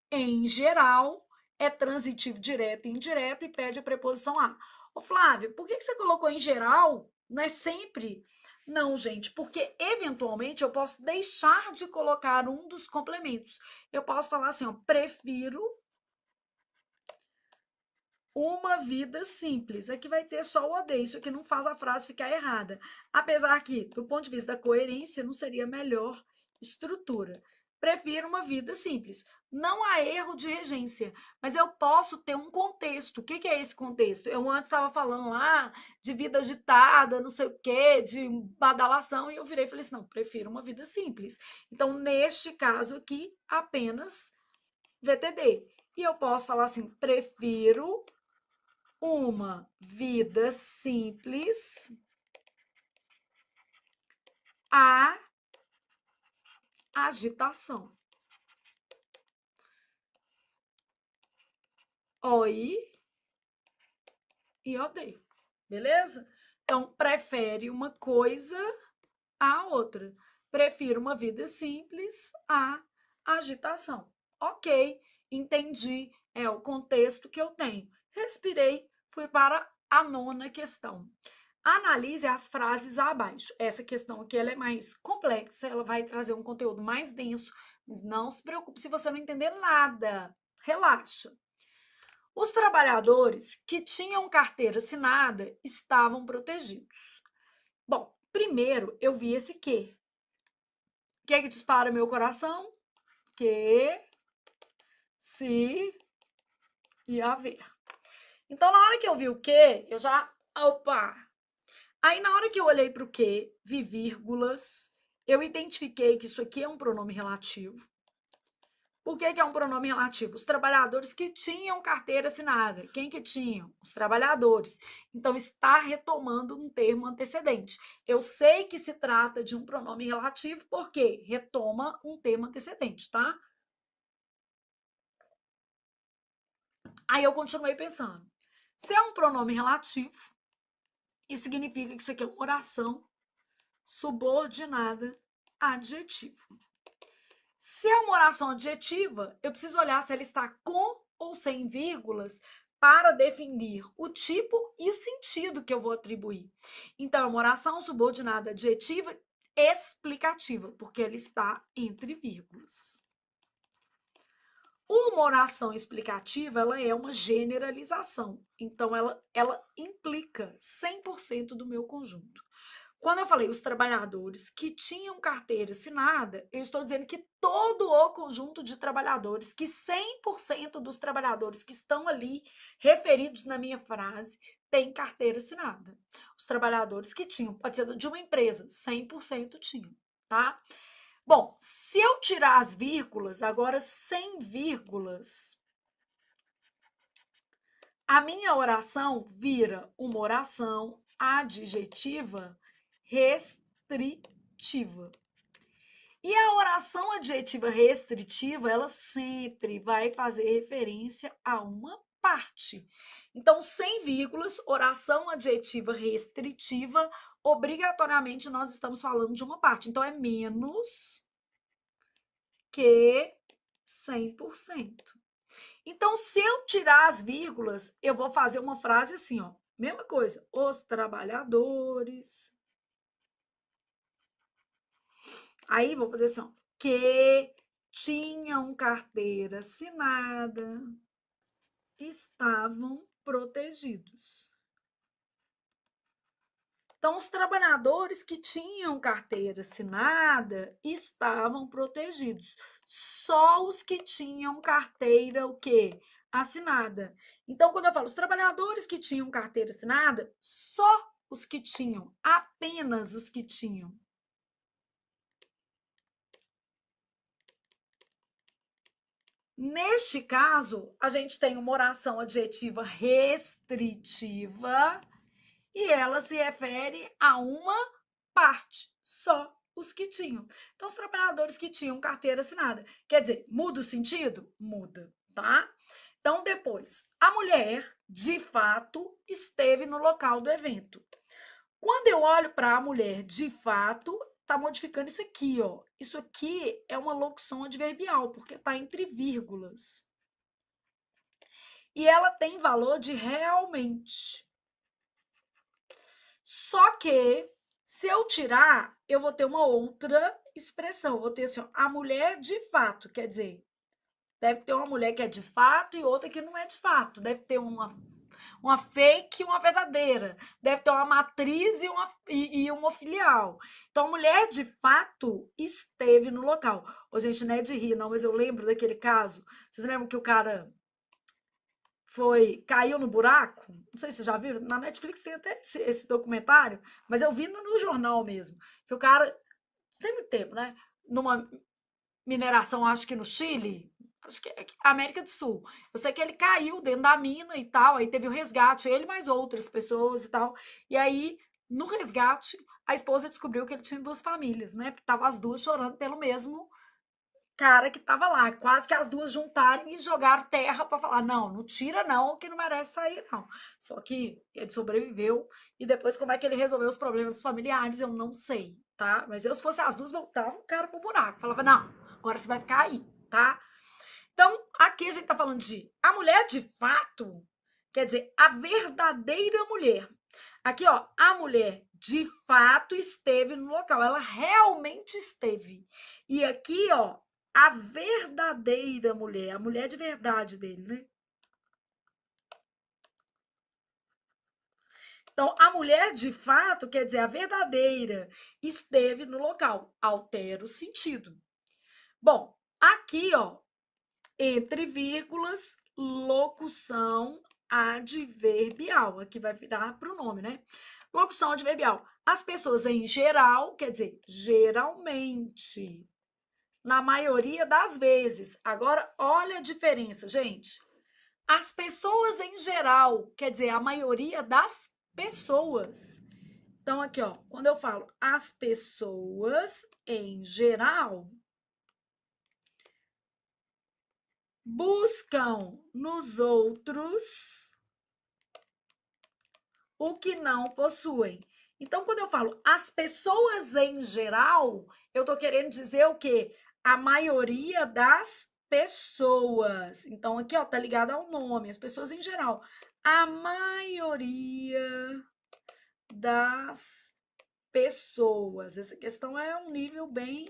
em geral, é transitivo direto e indireto e pede a preposição a. Ô, Flávia, por que você colocou em geral? Não é sempre? Não, gente, porque eventualmente eu posso deixar de colocar um dos complementos. Eu posso falar assim, ó, prefiro uma vida simples. Aqui vai ter só o AD, isso aqui não faz a frase ficar errada. Apesar que, do ponto de vista da coerência, não seria a melhor estrutura. Prefiro uma vida simples. Não há erro de regência, mas eu posso ter um contexto. O que é esse contexto? Eu antes estava falando lá de vida agitada, não sei o quê, de badalação, e eu virei e falei assim, não, prefiro uma vida simples. Então, neste caso aqui, apenas VTD. E eu posso falar assim, prefiro uma vida simples à agitação. Oi e odeio. Beleza? Então, prefere uma coisa à outra. Prefiro uma vida simples à agitação. Ok, entendi. É o contexto que eu tenho. Respirei, fui para a 9ª questão. Analise as frases abaixo. Essa questão aqui ela é mais complexa, ela vai trazer um conteúdo mais denso, mas não se preocupe se você não entender nada. Relaxa. Os trabalhadores que tinham carteira assinada estavam protegidos. Bom, primeiro eu vi esse que. O que é que dispara meu coração? Que, se e haver. Então, na hora que eu vi o que, eu já... Opa! Aí, na hora que eu olhei para o que, vi vírgulas, eu identifiquei que isso aqui é um pronome relativo. Por que é um pronome relativo? Os trabalhadores que tinham carteira assinada. Quem que tinham? Os trabalhadores. Então, está retomando um termo antecedente. Eu sei que se trata de um pronome relativo porque retoma um termo antecedente, tá? Aí eu continuei pensando. Se é um pronome relativo, isso significa que isso aqui é uma oração subordinada a adjetivo. Se é uma oração adjetiva, eu preciso olhar se ela está com ou sem vírgulas para definir o tipo e o sentido que eu vou atribuir. Então, é uma oração subordinada adjetiva explicativa, porque ela está entre vírgulas. Uma oração explicativa, ela é uma generalização. Então, ela implica 100% do meu conjunto. Quando eu falei os trabalhadores que tinham carteira assinada, eu estou dizendo que todo o conjunto de trabalhadores, que 100% dos trabalhadores que estão ali referidos na minha frase têm carteira assinada. Os trabalhadores que tinham, pode ser de uma empresa, 100% tinham, tá? Bom, se eu tirar as vírgulas, agora sem vírgulas, a minha oração vira uma oração adjetiva restritiva. E a oração adjetiva restritiva, ela sempre vai fazer referência a uma parte. Então, sem vírgulas, oração adjetiva restritiva, obrigatoriamente nós estamos falando de uma parte. Então, é menos que 100%. Então, se eu tirar as vírgulas, eu vou fazer uma frase assim, ó. Mesma coisa. Os trabalhadores. Aí, vou fazer assim, ó. Que tinham carteira assinada estavam protegidos. Então, os trabalhadores que tinham carteira assinada estavam protegidos. Só os que tinham carteira, o quê? Assinada. Então, quando eu falo os trabalhadores que tinham carteira assinada, só os que tinham, apenas os que tinham. Neste caso, a gente tem uma oração adjetiva restritiva e ela se refere a uma parte. Só os que tinham. Então, os trabalhadores que tinham carteira assinada. Quer dizer, muda o sentido? Muda, tá? Então, depois, a mulher, de fato, esteve no local do evento. Quando eu olho para a mulher, de fato, tá modificando isso aqui, ó. Isso aqui é uma locução adverbial, porque tá entre vírgulas. E ela tem valor de realmente. Só que, se eu tirar, eu vou ter uma outra expressão. Eu vou ter assim, ó, a mulher de fato, quer dizer, deve ter uma mulher que é de fato e outra que não é de fato. Deve ter uma fake e uma verdadeira. Deve ter uma matriz e uma filial. Então, a mulher de fato esteve no local. Ô, gente, não é de rir, não, mas eu lembro daquele caso. Vocês lembram que o cara caiu no buraco? Não sei se vocês já viram. Na Netflix tem até esse documentário, mas eu vi no jornal mesmo. Que o cara, tem muito tempo, né? Numa mineração, acho que no Chile, acho que é América do Sul. Eu sei que ele caiu dentro da mina e tal, aí teve o resgate, ele mais outras pessoas e tal. E aí, no resgate, a esposa descobriu que ele tinha duas famílias, né? Porque estavam as duas chorando pelo mesmo cara que estava lá. Quase que as duas juntaram e jogaram terra para falar: não, não tira, não, que não merece sair, não. Só que ele sobreviveu e depois, como é que ele resolveu os problemas familiares, eu não sei, tá? Mas eu, se fosse as duas, voltava o cara pro buraco. Falava: não, agora você vai ficar aí, tá? Então, aqui a gente tá falando de a mulher de fato, quer dizer, a verdadeira mulher. Aqui, ó, a mulher de fato esteve no local, ela realmente esteve. E aqui, ó, a verdadeira mulher, a mulher de verdade dele, né? Então, a mulher de fato, quer dizer, a verdadeira, esteve no local. Altera o sentido. Bom, aqui, ó, entre vírgulas, locução adverbial. Aqui vai virar pronome, né? Locução adverbial. As pessoas em geral, quer dizer, geralmente. Na maioria das vezes. Agora, olha a diferença, gente. As pessoas em geral, quer dizer, a maioria das pessoas. Então, aqui, ó, quando eu falo as pessoas em geral, buscam nos outros o que não possuem. Então, quando eu falo as pessoas em geral, eu tô querendo dizer o quê? A maioria das pessoas. Então, aqui, ó, tá ligado ao nome, as pessoas em geral. A maioria das pessoas. Essa questão é um nível bem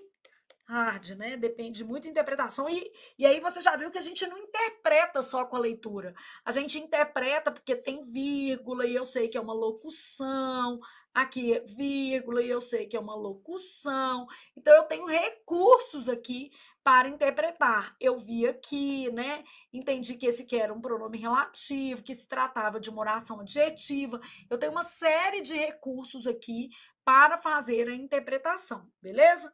hard, né? Depende de muita interpretação. E aí você já viu que a gente não interpreta só com a leitura. A gente interpreta porque tem vírgula e eu sei que é uma locução. Aqui, vírgula, e eu sei que é uma locução. Então, eu tenho recursos aqui para interpretar. Eu vi aqui, né? Entendi que esse aqui era um pronome relativo, que se tratava de uma oração adjetiva. Eu tenho uma série de recursos aqui para fazer a interpretação, beleza?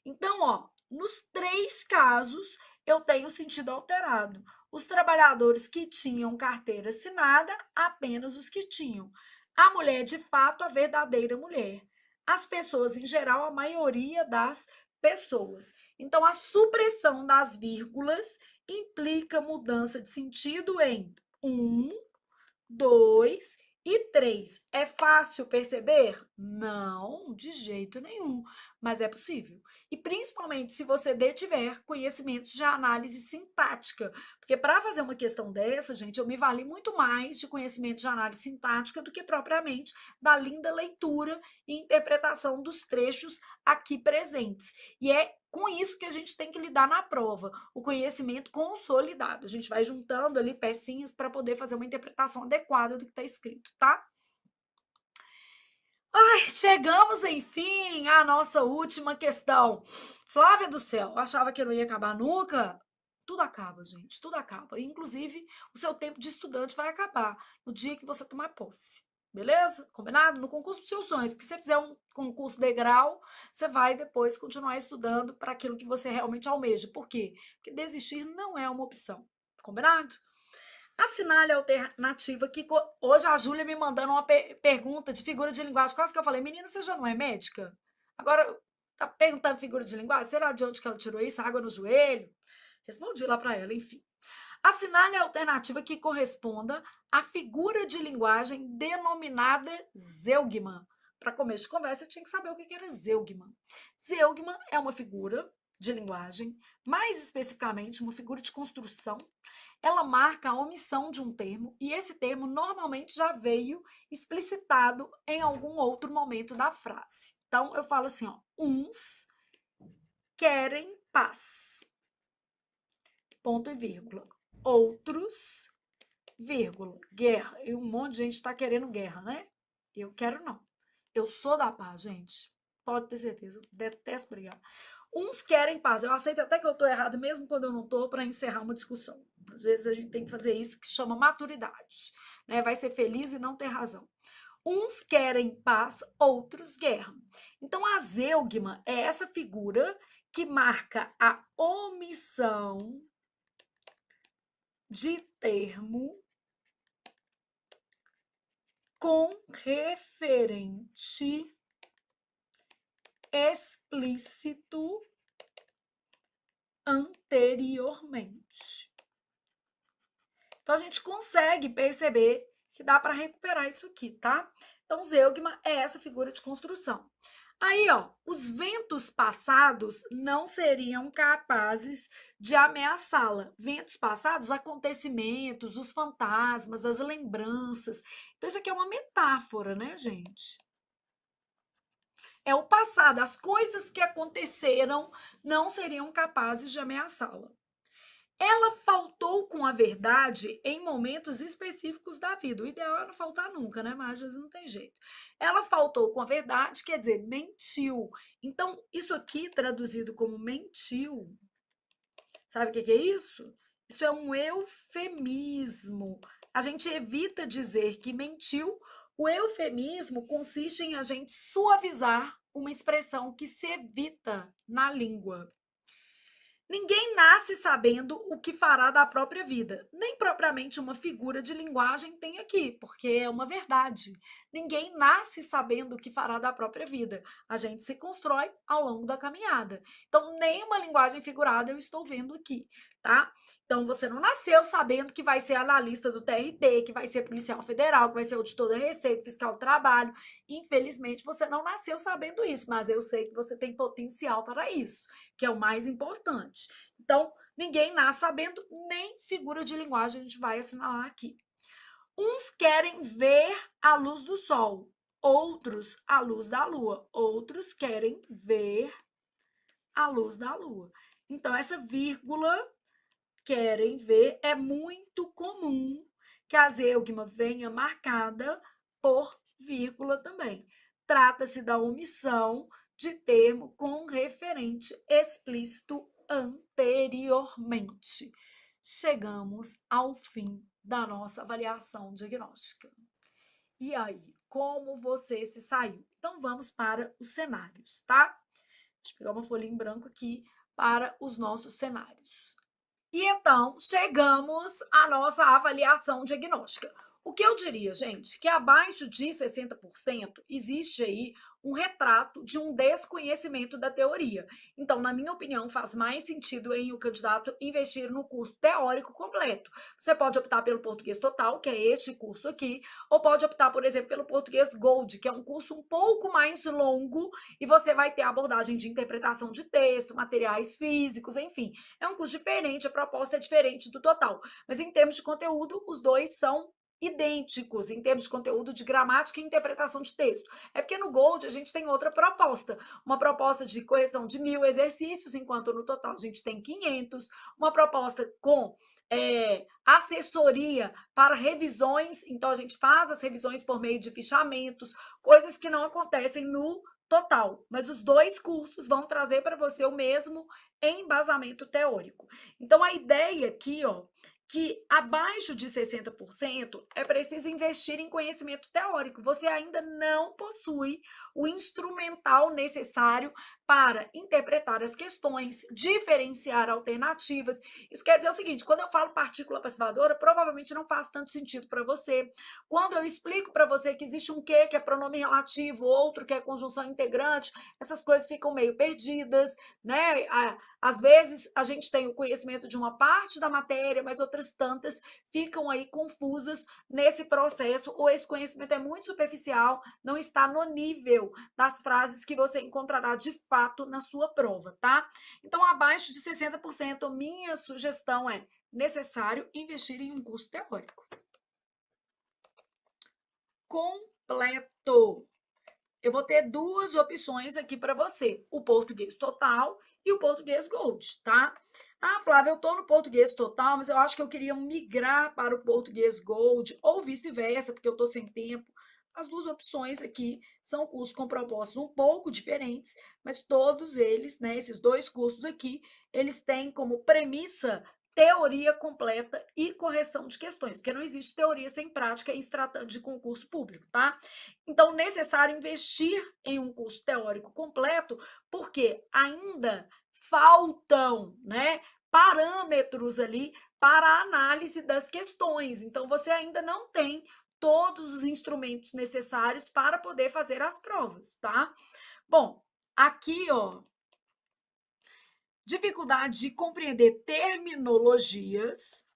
Então, ó, nos três casos, eu tenho sentido alterado. Os trabalhadores que tinham carteira assinada, apenas os que tinham. A mulher, de fato, a verdadeira mulher. As pessoas, em geral, a maioria das pessoas. Então, a supressão das vírgulas implica mudança de sentido em 1, 2 e 3. É fácil perceber? Não, de jeito nenhum, mas é possível. E principalmente se você detiver conhecimentos de análise sintática, porque para fazer uma questão dessa, gente, eu me vali muito mais de conhecimento de análise sintática do que propriamente da linda leitura e interpretação dos trechos aqui presentes. E é com isso que a gente tem que lidar na prova, o conhecimento consolidado. A gente vai juntando ali pecinhas para poder fazer uma interpretação adequada do que está escrito, tá? Ai, chegamos, enfim, à nossa última questão. Flávia do céu, achava que não ia acabar nunca? Tudo acaba, gente, tudo acaba. Inclusive, o seu tempo de estudante vai acabar no dia que você tomar posse. Beleza? Combinado? No concurso dos seus sonhos. Porque se você fizer um concurso degrau, você vai depois continuar estudando para aquilo que você realmente almeja. Por quê? Porque desistir não é uma opção. Combinado? Assinale a alternativa que hoje a Júlia me mandando uma pergunta de figura de linguagem. Quase que eu falei, menina, você já não é médica? Agora, tá perguntando figura de linguagem? Será de onde que ela tirou isso? Água no joelho? Respondi lá para ela, enfim. Assinale a alternativa que corresponda à figura de linguagem denominada zeugma. Para começo de conversa, eu tinha que saber o que era zeugma. Zeugma é uma figura de linguagem, mais especificamente uma figura de construção. Ela marca a omissão de um termo e esse termo normalmente já veio explicitado em algum outro momento da frase. Então, eu falo assim, ó, uns querem paz. Ponto e vírgula. Outros, vírgula, guerra. E um monte de gente está querendo guerra, né? Eu quero não. Eu sou da paz, gente. Pode ter certeza. Eu detesto brigar. Uns querem paz. Eu aceito até que eu estou errado, mesmo quando eu não estou, para encerrar uma discussão. Às vezes a gente tem que fazer isso que chama maturidade. Né? Vai ser feliz e não ter razão. Uns querem paz, outros guerra. Então, a zeugma é essa figura que marca a omissão de termo com referente explícito anteriormente. Então, a gente consegue perceber que dá para recuperar isso aqui, tá? Então, zeugma é essa figura de construção. Aí, ó, os ventos passados não seriam capazes de ameaçá-la. Ventos passados, acontecimentos, os fantasmas, as lembranças. Então, isso aqui é uma metáfora, né, gente? É o passado, as coisas que aconteceram não seriam capazes de ameaçá-la. Ela faltou com a verdade em momentos específicos da vida. O ideal é não faltar nunca, né? Mas às vezes não tem jeito. Ela faltou com a verdade, quer dizer, mentiu. Então, isso aqui, traduzido como mentiu, sabe o que é isso? Isso é um eufemismo. A gente evita dizer que mentiu. O eufemismo consiste em a gente suavizar uma expressão que se evita na língua. Ninguém nasce sabendo o que fará da própria vida. Nem propriamente uma figura de linguagem tem aqui, porque é uma verdade. Ninguém nasce sabendo o que fará da própria vida. A gente se constrói ao longo da caminhada. Então, nem uma linguagem figurada eu estou vendo aqui, tá? Então, você não nasceu sabendo que vai ser analista do TRT, que vai ser policial federal, que vai ser auditor da Receita, fiscal do trabalho. Infelizmente, você não nasceu sabendo isso, mas eu sei que você tem potencial para isso, que é o mais importante. Então, ninguém nasce sabendo, nem figura de linguagem a gente vai assinalar aqui. Uns querem ver a luz do sol, outros a luz da lua. Outros querem ver a luz da lua. Então, essa vírgula, querem ver, é muito comum que a zeugma venha marcada por vírgula também. Trata-se da omissão de termo com referente explícito anteriormente. Chegamos ao fim da nossa avaliação diagnóstica. E aí, como você se saiu? Então, vamos para os cenários, tá? Deixa eu pegar uma folha em branco aqui para os nossos cenários. E então, chegamos à nossa avaliação diagnóstica. O que eu diria, gente, que abaixo de 60% existe aí um retrato de um desconhecimento da teoria. Então, na minha opinião, faz mais sentido em o candidato investir no curso teórico completo. Você pode optar pelo português total, que é este curso aqui, ou pode optar, por exemplo, pelo português Gold, que é um curso um pouco mais longo e você vai ter abordagem de interpretação de texto, materiais físicos, enfim. É um curso diferente, a proposta é diferente do total. Mas em termos de conteúdo, os dois são idênticos em termos de conteúdo de gramática e interpretação de texto. É porque no Gold a gente tem outra proposta, uma proposta de correção de 1.000 exercícios, enquanto no total a gente tem 500, uma proposta com assessoria para revisões, então a gente faz as revisões por meio de fichamentos, coisas que não acontecem no total, mas os dois cursos vão trazer para você o mesmo embasamento teórico. Então a ideia aqui, ó, que abaixo de 60% é preciso investir em conhecimento teórico. Você ainda não possui o instrumental necessário para interpretar as questões, diferenciar alternativas. Isso quer dizer o seguinte, quando eu falo partícula passivadora, provavelmente não faz tanto sentido para você. Quando eu explico para você que existe um que é pronome relativo, outro que é conjunção integrante, essas coisas ficam meio perdidas, né? Às vezes a gente tem o conhecimento de uma parte da matéria, mas outras tantas ficam aí confusas nesse processo, ou esse conhecimento é muito superficial, não está no nível das frases que você encontrará de fato na sua prova, tá? Então, abaixo de 60%, minha sugestão é necessário investir em um curso teórico. Completo. Eu vou ter duas opções aqui para você, o português total e o português Gold, tá? Ah, Flávia, eu estou no português total, mas eu acho que eu queria migrar para o português Gold, ou vice-versa, porque eu estou sem tempo. As duas opções aqui são cursos com propostas um pouco diferentes, mas todos eles, né, esses dois cursos aqui, eles têm como premissa teoria completa e correção de questões, porque não existe teoria sem prática em se tratando de concurso público, tá? Então, necessário investir em um curso teórico completo, porque ainda faltam, né, parâmetros ali para a análise das questões. Então, você ainda não tem todos os instrumentos necessários para poder fazer as provas, tá? Bom, aqui, ó, dificuldade de compreender terminologias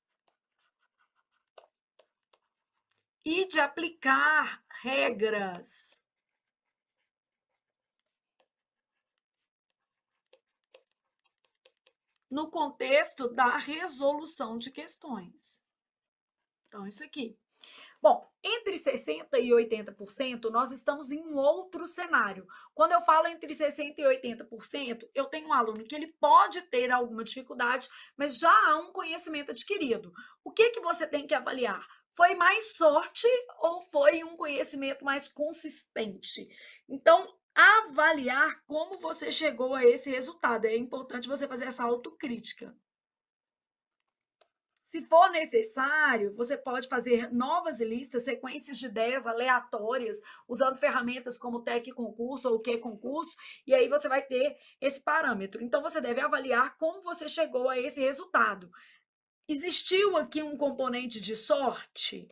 e de aplicar regras. No contexto da resolução de questões. Então, isso aqui. Bom, entre 60% e 80%, nós estamos em um outro cenário. Quando eu falo entre 60% e 80%, eu tenho um aluno que ele pode ter alguma dificuldade, mas já há um conhecimento adquirido. O que você tem que avaliar? Foi mais sorte ou foi um conhecimento mais consistente? Então, avaliar como você chegou a esse resultado. É importante você fazer essa autocrítica. Se for necessário, você pode fazer novas listas, sequências de ideias aleatórias, usando ferramentas como o TEC Concurso ou o Q Concurso, e aí você vai ter esse parâmetro. Então, você deve avaliar como você chegou a esse resultado. Existiu aqui um componente de sorte?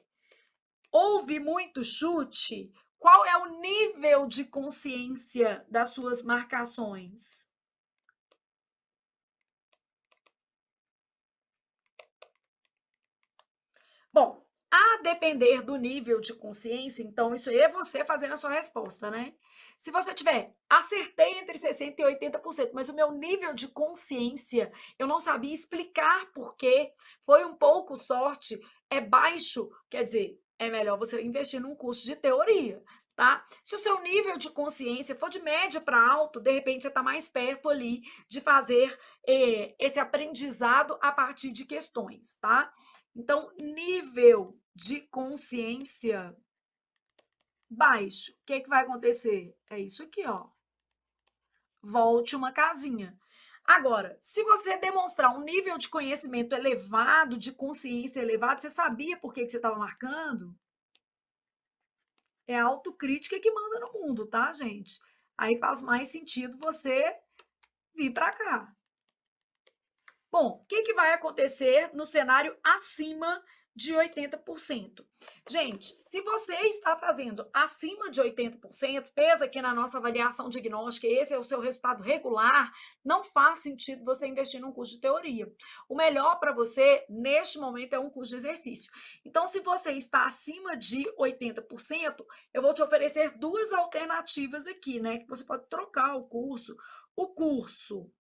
Houve muito chute? Qual é o nível de consciência das suas marcações? Bom, a depender do nível de consciência, então isso aí é você fazendo a sua resposta, né? Se você tiver, acertei entre 60% e 80%, mas o meu nível de consciência, eu não sabia explicar por quê, foi um pouco sorte, é baixo, quer dizer, é melhor você investir num curso de teoria, tá? Se o seu nível de consciência for de média para alto, de repente você está mais perto ali de fazer esse aprendizado a partir de questões, tá? Então, nível de consciência baixo. O que vai acontecer? É isso aqui, ó. Volte uma casinha. Agora, se você demonstrar um nível de conhecimento elevado, de consciência elevado, você sabia por que você estava marcando? É a autocrítica que manda no mundo, tá, gente? Aí faz mais sentido você vir para cá. Bom, o que vai acontecer no cenário acima de 80%? Gente, se você está fazendo acima de 80%, fez aqui na nossa avaliação diagnóstica, esse é o seu resultado regular, não faz sentido você investir num curso de teoria. O melhor para você, neste momento, é um curso de exercício. Então, se você está acima de 80%, eu vou te oferecer duas alternativas aqui, né? Que você pode trocar o curso. O curso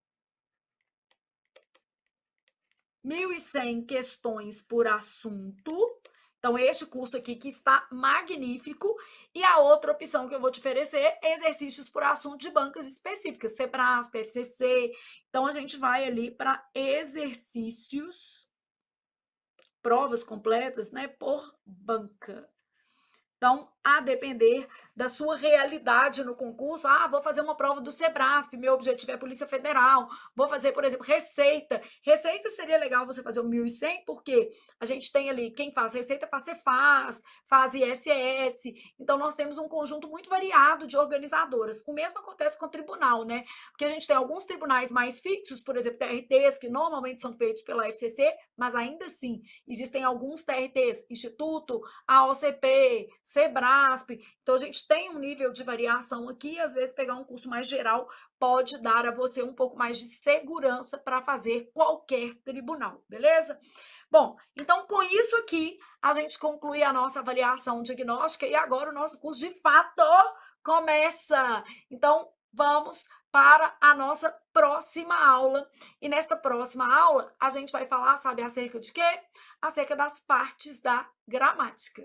1.100 questões por assunto. Então, este curso aqui que está magnífico. E a outra opção que eu vou te oferecer é exercícios por assunto de bancas específicas, CEPRAS, PFCC. Então, a gente vai ali para exercícios, provas completas, né, por banca. Então, a depender da sua realidade no concurso, vou fazer uma prova do Sebrasp, meu objetivo é a Polícia Federal, vou fazer, por exemplo, Receita. Receita seria legal você fazer o 1.100, porque a gente tem ali, quem faz Receita faz Cefaz, faz ISS, então nós temos um conjunto muito variado de organizadoras. O mesmo acontece com o tribunal, né? Porque a gente tem alguns tribunais mais fixos, por exemplo, TRTs, que normalmente são feitos pela FCC, mas ainda assim, existem alguns TRTs, Instituto, AOCP, Sebrasp, então a gente tem um nível de variação aqui, e às vezes pegar um curso mais geral pode dar a você um pouco mais de segurança para fazer qualquer tribunal, beleza? Bom, então com isso aqui, a gente conclui a nossa avaliação diagnóstica e agora o nosso curso de fato começa. Então, vamos para a nossa próxima aula. E nesta próxima aula, a gente vai falar, sabe, acerca de quê? Acerca das partes da gramática.